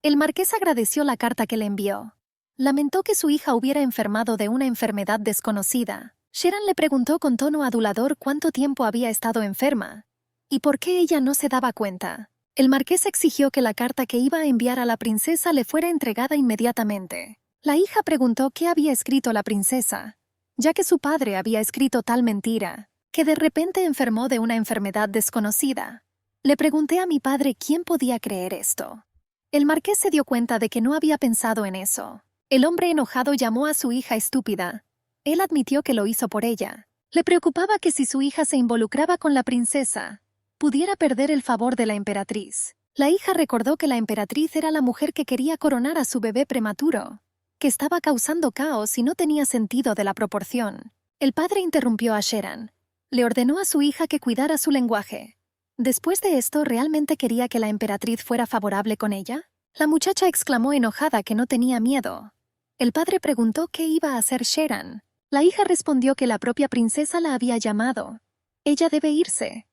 El marqués agradeció la carta que le envió. Lamentó que su hija hubiera enfermado de una enfermedad desconocida. Sheran le preguntó con tono adulador cuánto tiempo había estado enferma y por qué ella no se daba cuenta. El marqués exigió que la carta que iba a enviar a la princesa le fuera entregada inmediatamente. La hija preguntó qué había escrito la princesa, ya que su padre había escrito tal mentira, que de repente enfermó de una enfermedad desconocida. Le pregunté a mi padre quién podía creer esto. El marqués se dio cuenta de que no había pensado en eso. El hombre enojado llamó a su hija estúpida. Él admitió que lo hizo por ella. Le preocupaba que si su hija se involucraba con la princesa, pudiera perder el favor de la emperatriz. La hija recordó que la emperatriz era la mujer que quería coronar a su bebé prematuro, que estaba causando caos y no tenía sentido de la proporción. El padre interrumpió a Sheran. Le ordenó a su hija que cuidara su lenguaje. Después de esto, ¿realmente quería que la emperatriz fuera favorable con ella? La muchacha exclamó enojada que no tenía miedo. El padre preguntó qué iba a hacer Sheran. La hija respondió que la propia princesa la había llamado. Ella debe irse.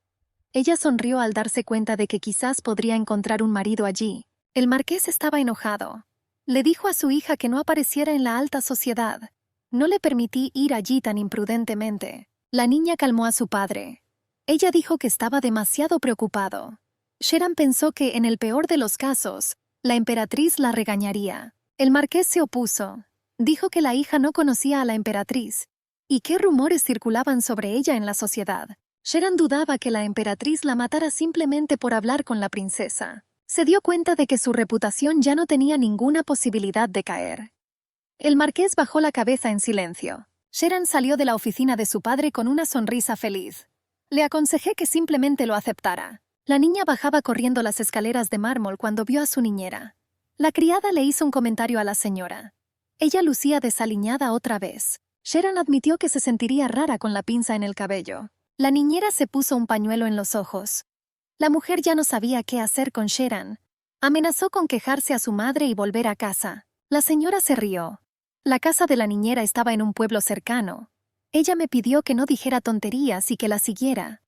Ella sonrió al darse cuenta de que quizás podría encontrar un marido allí. El marqués estaba enojado. Le dijo a su hija que no apareciera en la alta sociedad. No le permití ir allí tan imprudentemente. La niña calmó a su padre. Ella dijo que estaba demasiado preocupado. Sheran pensó que, en el peor de los casos, la emperatriz la regañaría. El marqués se opuso. Dijo que la hija no conocía a la emperatriz. ¿Y qué rumores circulaban sobre ella en la sociedad? Sheran dudaba que la emperatriz la matara simplemente por hablar con la princesa. Se dio cuenta de que su reputación ya no tenía ninguna posibilidad de caer. El marqués bajó la cabeza en silencio. Sheran salió de la oficina de su padre con una sonrisa feliz. Le aconsejé que simplemente lo aceptara. La niña bajaba corriendo las escaleras de mármol cuando vio a su niñera. La criada le hizo un comentario a la señora. Ella lucía desaliñada otra vez. Sheran admitió que se sentiría rara con la pinza en el cabello. La niñera se puso un pañuelo en los ojos. La mujer ya no sabía qué hacer con Sheran. Amenazó con quejarse a su madre y volver a casa. La señora se rió. La casa de la niñera estaba en un pueblo cercano. Ella me pidió que no dijera tonterías y que la siguiera.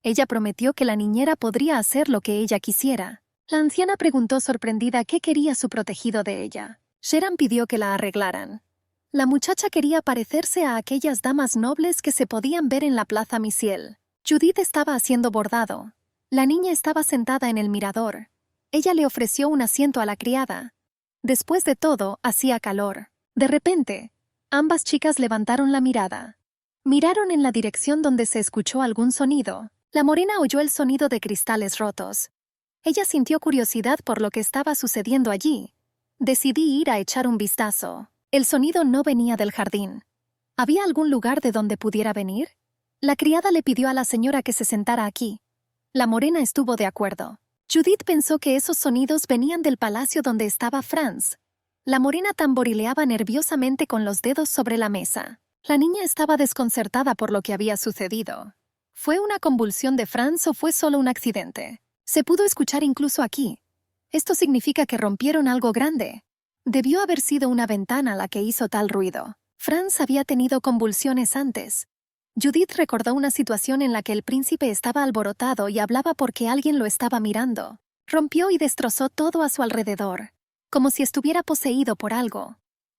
Ella prometió que la niñera podría hacer lo que ella quisiera. La anciana preguntó sorprendida qué quería su protegido de ella. Sheran pidió que la arreglaran. La muchacha quería parecerse a aquellas damas nobles que se podían ver en la plaza Misiel. Judith estaba haciendo bordado. La niña estaba sentada en el mirador. Ella le ofreció un asiento a la criada. Después de todo, hacía calor. De repente, ambas chicas levantaron la mirada. Miraron en la dirección donde se escuchó algún sonido. La morena oyó el sonido de cristales rotos. Ella sintió curiosidad por lo que estaba sucediendo allí. Decidí ir a echar un vistazo. El sonido no venía del jardín. ¿Había algún lugar de donde pudiera venir? La criada le pidió a la señora que se sentara aquí. La morena estuvo de acuerdo. Judith pensó que esos sonidos venían del palacio donde estaba Franz. La morena tamborileaba nerviosamente con los dedos sobre la mesa. La niña estaba desconcertada por lo que había sucedido. ¿Fue una convulsión de Franz o fue solo un accidente? Se pudo escuchar incluso aquí. Esto significa que rompieron algo grande. Debió haber sido una ventana la que hizo tal ruido. Franz había tenido convulsiones antes. Judith recordó una situación en la que el príncipe estaba alborotado y hablaba porque alguien lo estaba mirando. Rompió y destrozó todo a su alrededor, como si estuviera poseído por algo.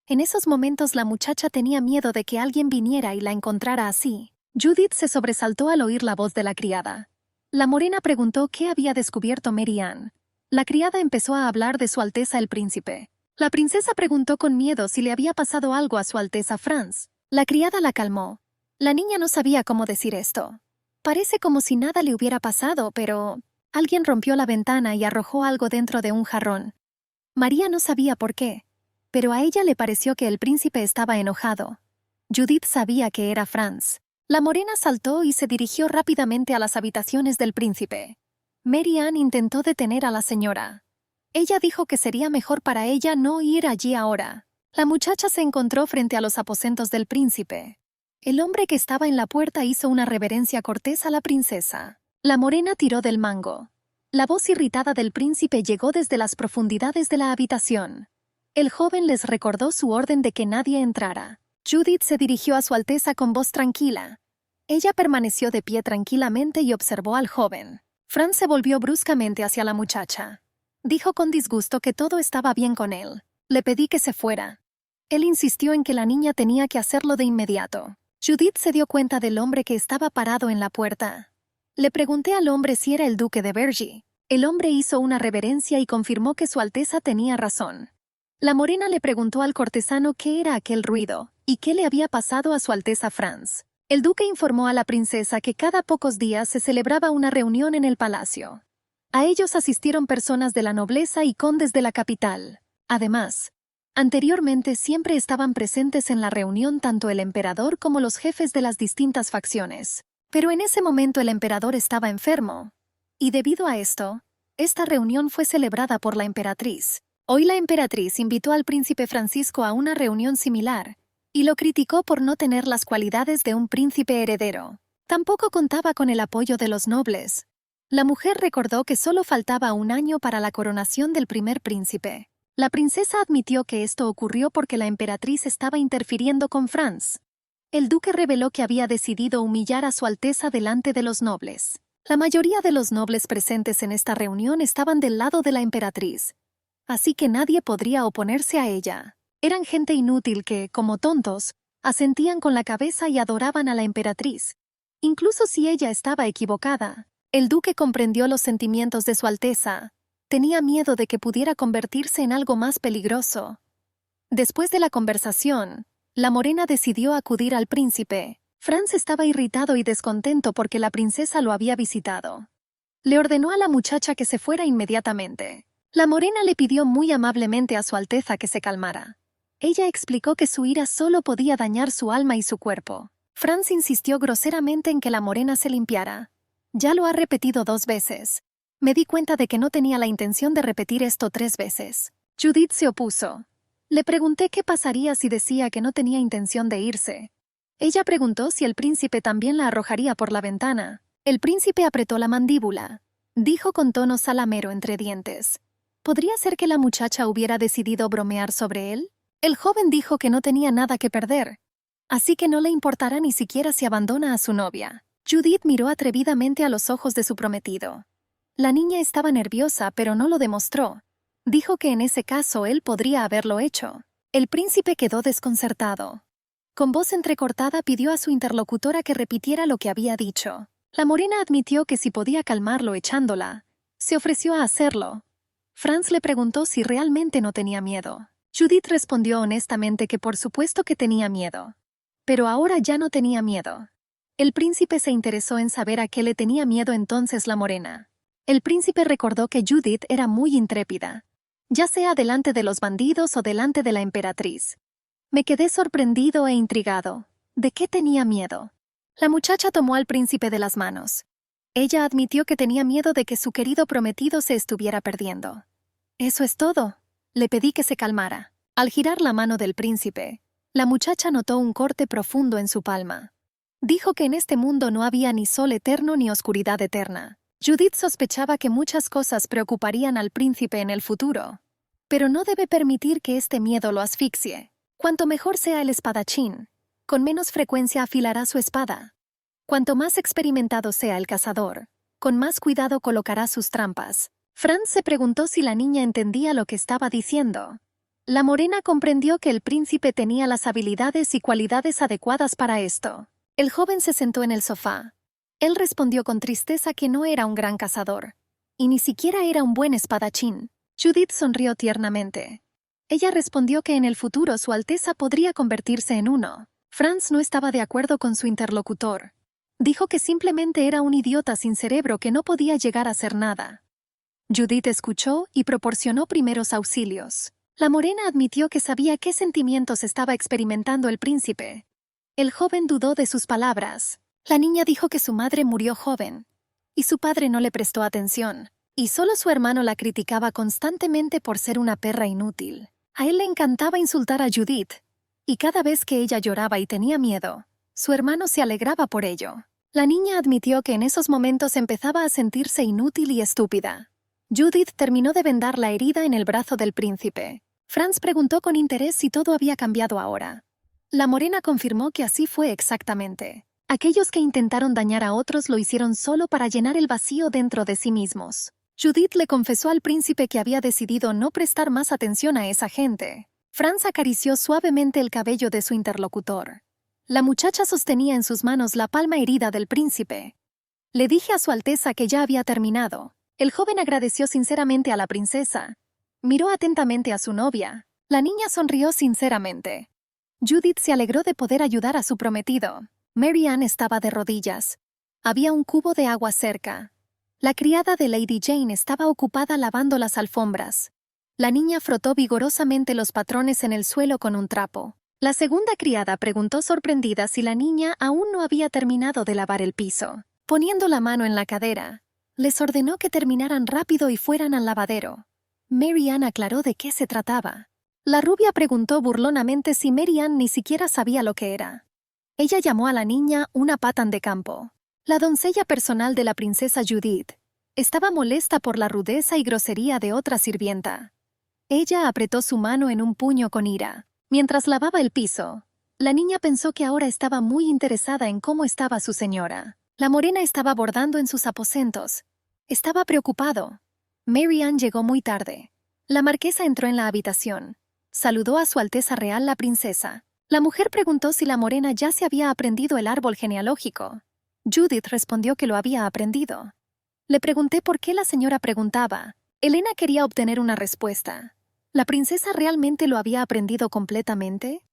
En esos momentos la muchacha tenía miedo de que alguien viniera y la encontrara así. Judith se sobresaltó al oír la voz de la criada. La morena preguntó qué había descubierto Mary Ann. La criada empezó a hablar de Su Alteza el Príncipe. La princesa preguntó con miedo si le había pasado algo a Su Alteza Franz. La criada la calmó. La niña no sabía cómo decir esto. Parece como si nada le hubiera pasado, pero... Alguien rompió la ventana y arrojó algo dentro de un jarrón. María no sabía por qué, pero a ella le pareció que el príncipe estaba enojado. Judith sabía que era Franz. La morena saltó y se dirigió rápidamente a las habitaciones del príncipe. Mary Ann intentó detener a la señora. Ella dijo que sería mejor para ella no ir allí ahora. La muchacha se encontró frente a los aposentos del príncipe. El hombre que estaba en la puerta hizo una reverencia cortés a la princesa. La morena tiró del mango. La voz irritada del príncipe llegó desde las profundidades de la habitación. El joven les recordó su orden de que nadie entrara. Judith se dirigió a Su Alteza con voz tranquila. Ella permaneció de pie tranquilamente y observó al joven. Franz se volvió bruscamente hacia la muchacha. Dijo con disgusto que todo estaba bien con él. Le pedí que se fuera. Él insistió en que la niña tenía que hacerlo de inmediato. Judith se dio cuenta del hombre que estaba parado en la puerta. Le pregunté al hombre si era el duque de Vergy. El hombre hizo una reverencia y confirmó que Su Alteza tenía razón. La morena le preguntó al cortesano qué era aquel ruido y qué le había pasado a Su Alteza Franz. El duque informó a la princesa que cada pocos días se celebraba una reunión en el palacio. A ellos asistieron personas de la nobleza y condes de la capital. Además, anteriormente siempre estaban presentes en la reunión tanto el emperador como los jefes de las distintas facciones. Pero en ese momento el emperador estaba enfermo. Y debido a esto, esta reunión fue celebrada por la emperatriz. Hoy la emperatriz invitó al príncipe Francisco a una reunión similar, y lo criticó por no tener las cualidades de un príncipe heredero. Tampoco contaba con el apoyo de los nobles. La mujer recordó que solo faltaba un año para la coronación del primer príncipe. La princesa admitió que esto ocurrió porque la emperatriz estaba interfiriendo con Franz. El duque reveló que había decidido humillar a Su Alteza delante de los nobles. La mayoría de los nobles presentes en esta reunión estaban del lado de la emperatriz, así que nadie podría oponerse a ella. Eran gente inútil que, como tontos, asentían con la cabeza y adoraban a la emperatriz. Incluso si ella estaba equivocada, el duque comprendió los sentimientos de Su Alteza. Tenía miedo de que pudiera convertirse en algo más peligroso. Después de la conversación, la morena decidió acudir al príncipe. Franz estaba irritado y descontento porque la princesa lo había visitado. Le ordenó a la muchacha que se fuera inmediatamente. La morena le pidió muy amablemente a Su Alteza que se calmara. Ella explicó que su ira solo podía dañar su alma y su cuerpo. Franz insistió groseramente en que la morena se limpiara. Ya lo ha repetido 2 veces. Me di cuenta de que no tenía la intención de repetir esto 3 veces. Judith se opuso. Le pregunté qué pasaría si decía que no tenía intención de irse. Ella preguntó si el príncipe también la arrojaría por la ventana. El príncipe apretó la mandíbula. Dijo con tono salamero entre dientes. ¿Podría ser que la muchacha hubiera decidido bromear sobre él? El joven dijo que no tenía nada que perder, así que no le importará ni siquiera si abandona a su novia. Judith miró atrevidamente a los ojos de su prometido. La niña estaba nerviosa, pero no lo demostró. Dijo que en ese caso él podría haberlo hecho. El príncipe quedó desconcertado. Con voz entrecortada pidió a su interlocutora que repitiera lo que había dicho. La morena admitió que si podía calmarlo echándola, se ofreció a hacerlo. Franz le preguntó si realmente no tenía miedo. Judith respondió honestamente que por supuesto que tenía miedo. Pero ahora ya no tenía miedo. El príncipe se interesó en saber a qué le tenía miedo entonces la morena. El príncipe recordó que Judith era muy intrépida, ya sea delante de los bandidos o delante de la emperatriz. Me quedé sorprendido e intrigado. ¿De qué tenía miedo? La muchacha tomó al príncipe de las manos. Ella admitió que tenía miedo de que su querido prometido se estuviera perdiendo. Eso es todo. Le pedí que se calmara. Al girar la mano del príncipe, la muchacha notó un corte profundo en su palma. Dijo que en este mundo no había ni sol eterno ni oscuridad eterna. Judith sospechaba que muchas cosas preocuparían al príncipe en el futuro. Pero no debe permitir que este miedo lo asfixie. Cuanto mejor sea el espadachín, con menos frecuencia afilará su espada. Cuanto más experimentado sea el cazador, con más cuidado colocará sus trampas. Franz se preguntó si la niña entendía lo que estaba diciendo. La morena comprendió que el príncipe tenía las habilidades y cualidades adecuadas para esto. El joven se sentó en el sofá. Él respondió con tristeza que no era un gran cazador, y ni siquiera era un buen espadachín. Judith sonrió tiernamente. Ella respondió que en el futuro Su Alteza podría convertirse en uno. Franz no estaba de acuerdo con su interlocutor. Dijo que simplemente era un idiota sin cerebro que no podía llegar a ser nada. Judith escuchó y proporcionó primeros auxilios. La morena admitió que sabía qué sentimientos estaba experimentando el príncipe. El joven dudó de sus palabras. La niña dijo que su madre murió joven, y su padre no le prestó atención, y solo su hermano la criticaba constantemente por ser una perra inútil. A él le encantaba insultar a Judith, y cada vez que ella lloraba y tenía miedo, su hermano se alegraba por ello. La niña admitió que en esos momentos empezaba a sentirse inútil y estúpida. Judith terminó de vendar la herida en el brazo del príncipe. Franz preguntó con interés si todo había cambiado ahora. La morena confirmó que así fue exactamente. Aquellos que intentaron dañar a otros lo hicieron solo para llenar el vacío dentro de sí mismos. Judith le confesó al príncipe que había decidido no prestar más atención a esa gente. Franz acarició suavemente el cabello de su interlocutor. La muchacha sostenía en sus manos la palma herida del príncipe. Le dije a Su Alteza que ya había terminado. El joven agradeció sinceramente a la princesa. Miró atentamente a su novia. La niña sonrió sinceramente. Judith se alegró de poder ayudar a su prometido. Mary Ann estaba de rodillas. Había un cubo de agua cerca. La criada de Lady Jane estaba ocupada lavando las alfombras. La niña frotó vigorosamente los patrones en el suelo con un trapo. La segunda criada preguntó sorprendida si la niña aún no había terminado de lavar el piso. Poniendo la mano en la cadera, les ordenó que terminaran rápido y fueran al lavadero. Mary Ann aclaró de qué se trataba. La rubia preguntó burlonamente si Mary Ann ni siquiera sabía lo que era. Ella llamó a la niña una patan de campo. La doncella personal de la princesa Judith estaba molesta por la rudeza y grosería de otra sirvienta. Ella apretó su mano en un puño con ira. Mientras lavaba el piso, la niña pensó que ahora estaba muy interesada en cómo estaba su señora. La morena estaba bordando en sus aposentos. Estaba preocupado. Mary Ann llegó muy tarde. La marquesa entró en la habitación. Saludó a Su Alteza Real la princesa. La mujer preguntó si la morena ya se había aprendido el árbol genealógico. Judith respondió que lo había aprendido. Le pregunté por qué la señora preguntaba. Elena quería obtener una respuesta. ¿La princesa realmente lo había aprendido completamente?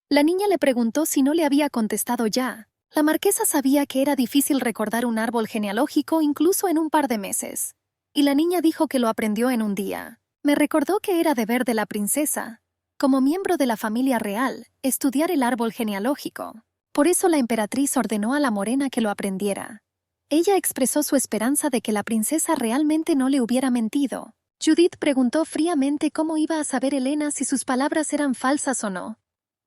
La niña le preguntó si no le había contestado ya. La marquesa sabía que era difícil recordar un árbol genealógico incluso en un par de meses. Y la niña dijo que lo aprendió en un día. Me recordó que era deber de la princesa, como miembro de la familia real, estudiar el árbol genealógico. Por eso la emperatriz ordenó a la morena que lo aprendiera. Ella expresó su esperanza de que la princesa realmente no le hubiera mentido. Judith preguntó fríamente cómo iba a saber Elena si sus palabras eran falsas o no.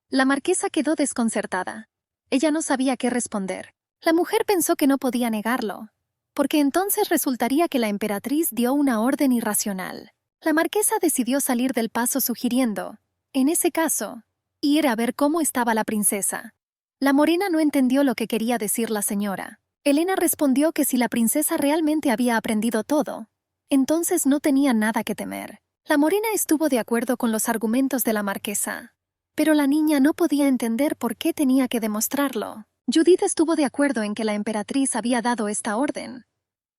La marquesa quedó desconcertada. Ella no sabía qué responder. La mujer pensó que no podía negarlo, porque entonces resultaría que la emperatriz dio una orden irracional. La marquesa decidió salir del paso sugiriendo, en ese caso, ir a ver cómo estaba la princesa. La morena no entendió lo que quería decir la señora. Elena respondió que si la princesa realmente había aprendido todo, entonces no tenía nada que temer. La morena estuvo de acuerdo con los argumentos de la marquesa, pero la niña no podía entender por qué tenía que demostrarlo. Judith estuvo de acuerdo en que la emperatriz había dado esta orden,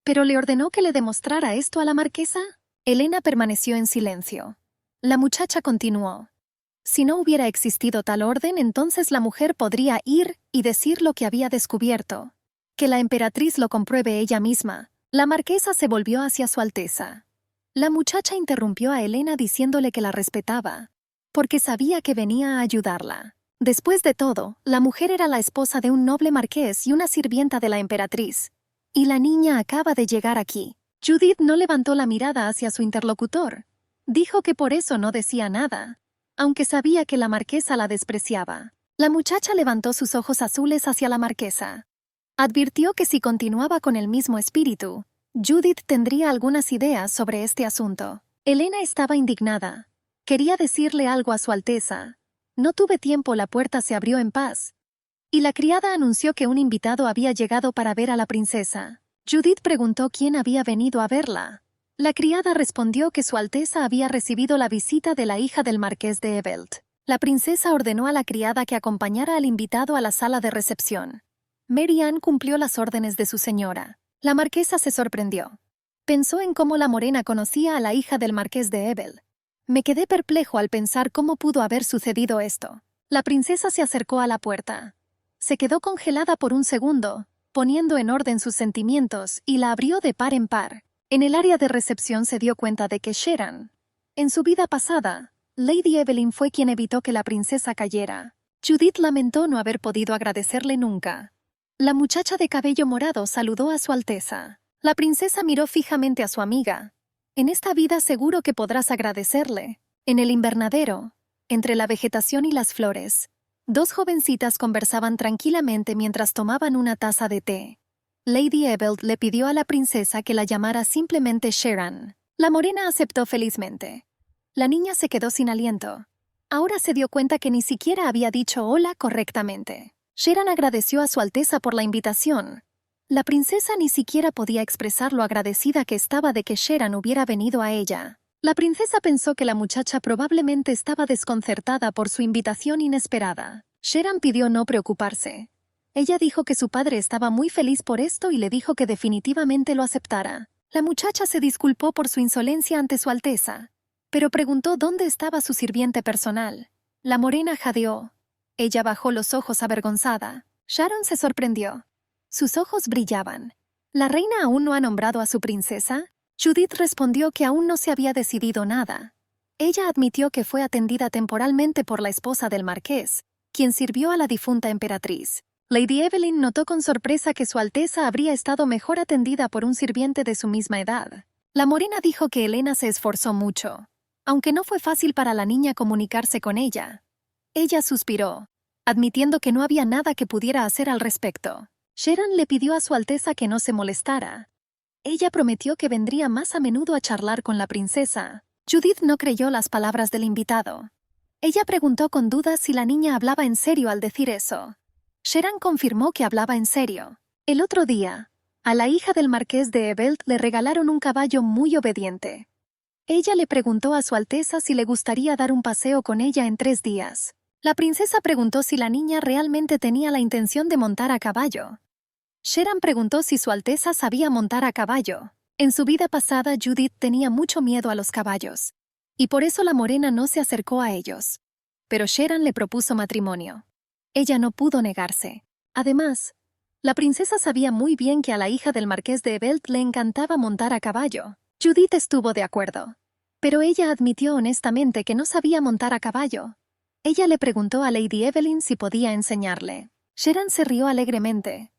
pero ¿le ordenó que le demostrara esto a la marquesa? Elena permaneció en silencio. La muchacha continuó. Si no hubiera existido tal orden, entonces la mujer podría ir y decir lo que había descubierto. Que la emperatriz lo compruebe ella misma. La marquesa se volvió hacia Su Alteza. La muchacha interrumpió a Elena diciéndole que la respetaba, porque sabía que venía a ayudarla. Después de todo, la mujer era la esposa de un noble marqués y una sirvienta de la emperatriz. Y la niña acaba de llegar aquí. Judith no levantó la mirada hacia su interlocutor. Dijo que por eso no decía nada, aunque sabía que la marquesa la despreciaba. La muchacha levantó sus ojos azules hacia la marquesa. Advirtió que si continuaba con el mismo espíritu, Judith tendría algunas ideas sobre este asunto. Elena estaba indignada. Quería decirle algo a Su Alteza. No tuve tiempo, la puerta se abrió en paz, y la criada anunció que un invitado había llegado para ver a la princesa. Judith preguntó quién había venido a verla. La criada respondió que Su Alteza había recibido la visita de la hija del marqués de Evelt. La princesa ordenó a la criada que acompañara al invitado a la sala de recepción. Mary Ann cumplió las órdenes de su señora. La marquesa se sorprendió. Pensó en cómo la morena conocía a la hija del marqués de Evelt. Me quedé perplejo al pensar cómo pudo haber sucedido esto. La princesa se acercó a la puerta. Se quedó congelada por un segundo, poniendo en orden sus sentimientos, y la abrió de par en par. En el área de recepción se dio cuenta de que Sheran, en su vida pasada, Lady Evelyn fue quien evitó que la princesa cayera. Judith lamentó no haber podido agradecerle nunca. La muchacha de cabello morado saludó a Su Alteza. La princesa miró fijamente a su amiga. En esta vida seguro que podrás agradecerle. En el invernadero, entre la vegetación y las flores, dos jovencitas conversaban tranquilamente mientras tomaban una taza de té. Lady Evelt le pidió a la princesa que la llamara simplemente Sheran. La morena aceptó felizmente. La niña se quedó sin aliento. Ahora se dio cuenta que ni siquiera había dicho hola correctamente. Sheran agradeció a Su Alteza por la invitación. La princesa ni siquiera podía expresar lo agradecida que estaba de que Sheran hubiera venido a ella. La princesa pensó que la muchacha probablemente estaba desconcertada por su invitación inesperada. Sheran pidió no preocuparse. Ella dijo que su padre estaba muy feliz por esto y le dijo que definitivamente lo aceptara. La muchacha se disculpó por su insolencia ante Su Alteza, pero preguntó dónde estaba su sirviente personal. La morena jadeó. Ella bajó los ojos avergonzada. Sharon se sorprendió. Sus ojos brillaban. ¿La reina aún no ha nombrado a su princesa? Judith respondió que aún no se había decidido nada. Ella admitió que fue atendida temporalmente por la esposa del marqués, quien sirvió a la difunta emperatriz. Lady Evelyn notó con sorpresa que Su Alteza habría estado mejor atendida por un sirviente de su misma edad. La morena dijo que Elena se esforzó mucho, aunque no fue fácil para la niña comunicarse con ella. Ella suspiró, admitiendo que no había nada que pudiera hacer al respecto. Sheran le pidió a Su Alteza que no se molestara. Ella prometió que vendría más a menudo a charlar con la princesa. Judith no creyó las palabras del invitado. Ella preguntó con dudas si la niña hablaba en serio al decir eso. Sheran confirmó que hablaba en serio. El otro día, a la hija del marqués de Evelt le regalaron un caballo muy obediente. Ella le preguntó a Su Alteza si le gustaría dar un paseo con ella en 3 días. La princesa preguntó si la niña realmente tenía la intención de montar a caballo. Sheran preguntó si Su Alteza sabía montar a caballo. En su vida pasada, Judith tenía mucho miedo a los caballos, y por eso la morena no se acercó a ellos. Pero Sheran le propuso matrimonio. Ella no pudo negarse. Además, la princesa sabía muy bien que a la hija del marqués de Evelt le encantaba montar a caballo. Judith estuvo de acuerdo, pero ella admitió honestamente que no sabía montar a caballo. Ella le preguntó a Lady Evelyn si podía enseñarle. Sheran se rió alegremente.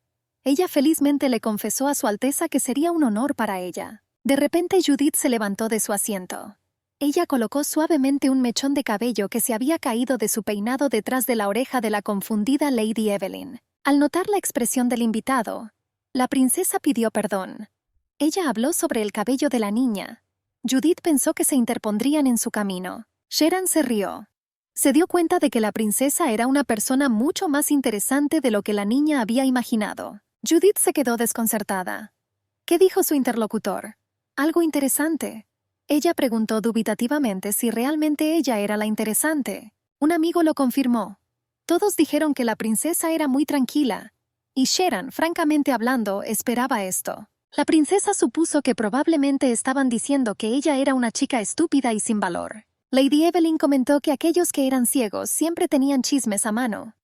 Ella felizmente le confesó a Su Alteza que sería un honor para ella. De repente Judith se levantó de su asiento. Ella colocó suavemente un mechón de cabello que se había caído de su peinado detrás de la oreja de la confundida Lady Evelyn. Al notar la expresión del invitado, la princesa pidió perdón. Ella habló sobre el cabello de la niña. Judith pensó que se interpondrían en su camino. Sheran se rió. Se dio cuenta de que la princesa era una persona mucho más interesante de lo que la niña había imaginado. Judith se quedó desconcertada. ¿Qué dijo su interlocutor? Algo interesante. Ella preguntó dubitativamente si realmente ella era la interesante. Un amigo lo confirmó. Todos dijeron que la princesa era muy tranquila, y Sheran, francamente hablando, esperaba esto. La princesa supuso que probablemente estaban diciendo que ella era una chica estúpida y sin valor. Lady Evelyn comentó que aquellos que eran ciegos siempre tenían chismes a mano.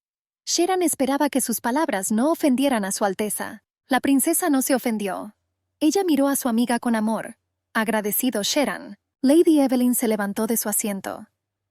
Sheran esperaba que sus palabras no ofendieran a Su Alteza. La princesa no se ofendió. Ella miró a su amiga con amor. Agradecido Sheran, Lady Evelyn se levantó de su asiento.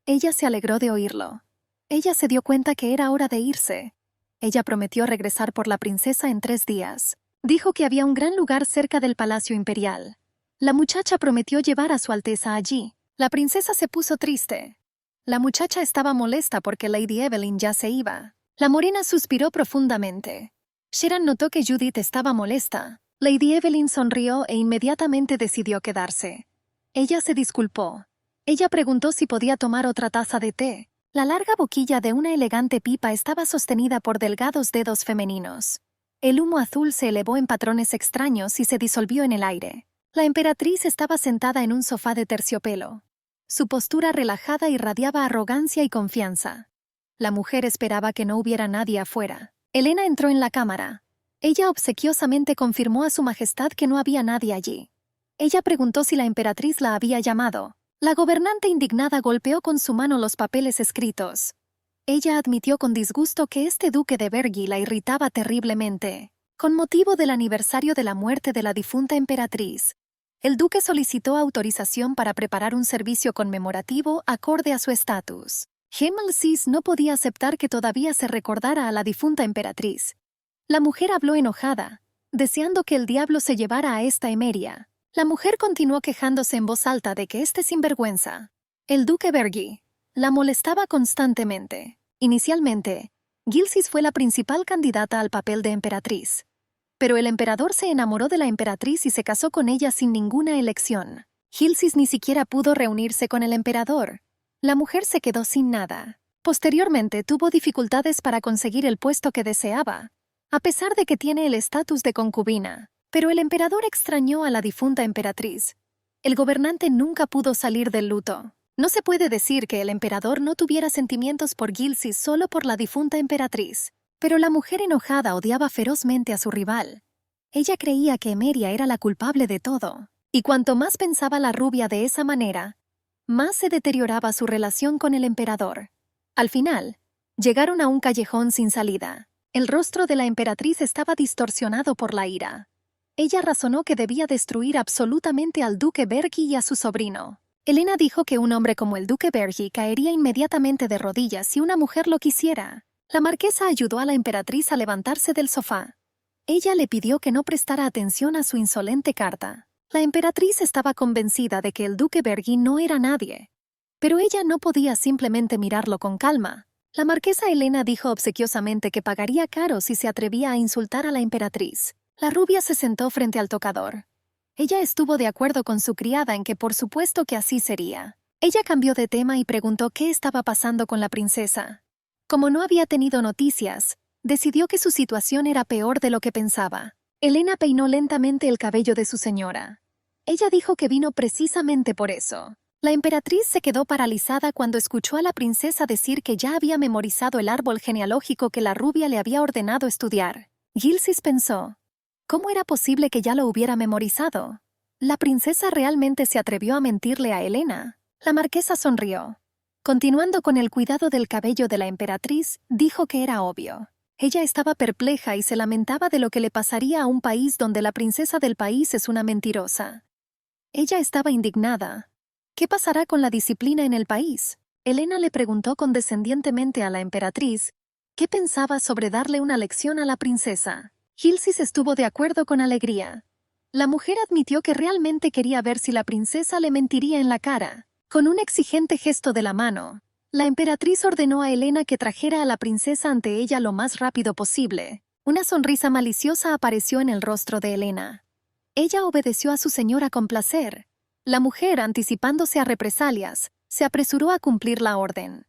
Ella se alegró de oírlo. Ella se dio cuenta que era hora de irse. Ella prometió regresar por la princesa en 3 días. Dijo que había un gran lugar cerca del Palacio Imperial. La muchacha prometió llevar a Su Alteza allí. La princesa se puso triste. La muchacha estaba molesta porque Lady Evelyn ya se iba. La morena suspiró profundamente. Sheran notó que Judith estaba molesta. Lady Evelyn sonrió e inmediatamente decidió quedarse. Ella se disculpó. Ella preguntó si podía tomar otra taza de té. La larga boquilla de una elegante pipa estaba sostenida por delgados dedos femeninos. El humo azul se elevó en patrones extraños y se disolvió en el aire. La emperatriz estaba sentada en un sofá de terciopelo. Su postura relajada irradiaba arrogancia y confianza. La mujer esperaba que no hubiera nadie afuera. Helena entró en la cámara. Ella obsequiosamente confirmó a su majestad que no había nadie allí. Ella preguntó si la emperatriz la había llamado. La gobernante indignada golpeó con su mano los papeles escritos. Ella admitió con disgusto que este duque de Bergi la irritaba terriblemente. Con motivo del aniversario de la muerte de la difunta emperatriz, el duque solicitó autorización para preparar un servicio conmemorativo acorde a su estatus. Hemmelsis no podía aceptar que todavía se recordara a la difunta emperatriz. La mujer habló enojada, deseando que el diablo se llevara a esta Emeria. La mujer continuó quejándose en voz alta de que este sinvergüenza, el duque Bergi, la molestaba constantemente. Inicialmente, Gilsis fue la principal candidata al papel de emperatriz. Pero el emperador se enamoró de la emperatriz y se casó con ella sin ninguna elección. Gilsis ni siquiera pudo reunirse con el emperador. La mujer se quedó sin nada. Posteriormente tuvo dificultades para conseguir el puesto que deseaba, a pesar de que tiene el estatus de concubina. Pero el emperador extrañó a la difunta emperatriz. El gobernante nunca pudo salir del luto. No se puede decir que el emperador no tuviera sentimientos por Gilsis solo por la difunta emperatriz. Pero la mujer enojada odiaba ferozmente a su rival. Ella creía que Emeria era la culpable de todo. Y cuanto más pensaba la rubia de esa manera, más se deterioraba su relación con el emperador. Al final, llegaron a un callejón sin salida. El rostro de la emperatriz estaba distorsionado por la ira. Ella razonó que debía destruir absolutamente al duque Bergi y a su sobrino. Helena dijo que un hombre como el duque Bergi caería inmediatamente de rodillas si una mujer lo quisiera. La marquesa ayudó a la emperatriz a levantarse del sofá. Ella le pidió que no prestara atención a su insolente carta. La emperatriz estaba convencida de que el duque Bergi no era nadie. Pero ella no podía simplemente mirarlo con calma. La marquesa Helena dijo obsequiosamente que pagaría caro si se atrevía a insultar a la emperatriz. La rubia se sentó frente al tocador. Ella estuvo de acuerdo con su criada en que por supuesto que así sería. Ella cambió de tema y preguntó qué estaba pasando con la princesa. Como no había tenido noticias, decidió que su situación era peor de lo que pensaba. Elena peinó lentamente el cabello de su señora. Ella dijo que vino precisamente por eso. La emperatriz se quedó paralizada cuando escuchó a la princesa decir que ya había memorizado el árbol genealógico que la rubia le había ordenado estudiar. Gilsis pensó, ¿cómo era posible que ya lo hubiera memorizado? ¿La princesa realmente se atrevió a mentirle a Elena? La marquesa sonrió. Continuando con el cuidado del cabello de la emperatriz, dijo que era obvio. Ella estaba perpleja y se lamentaba de lo que le pasaría a un país donde la princesa del país es una mentirosa. Ella estaba indignada. ¿Qué pasará con la disciplina en el país? Elena le preguntó condescendientemente a la emperatriz qué pensaba sobre darle una lección a la princesa. Gilsis estuvo de acuerdo con alegría. La mujer admitió que realmente quería ver si la princesa le mentiría en la cara. Con un exigente gesto de la mano, la emperatriz ordenó a Elena que trajera a la princesa ante ella lo más rápido posible. Una sonrisa maliciosa apareció en el rostro de Elena. Ella obedeció a su señora con placer. La mujer, anticipándose a represalias, se apresuró a cumplir la orden.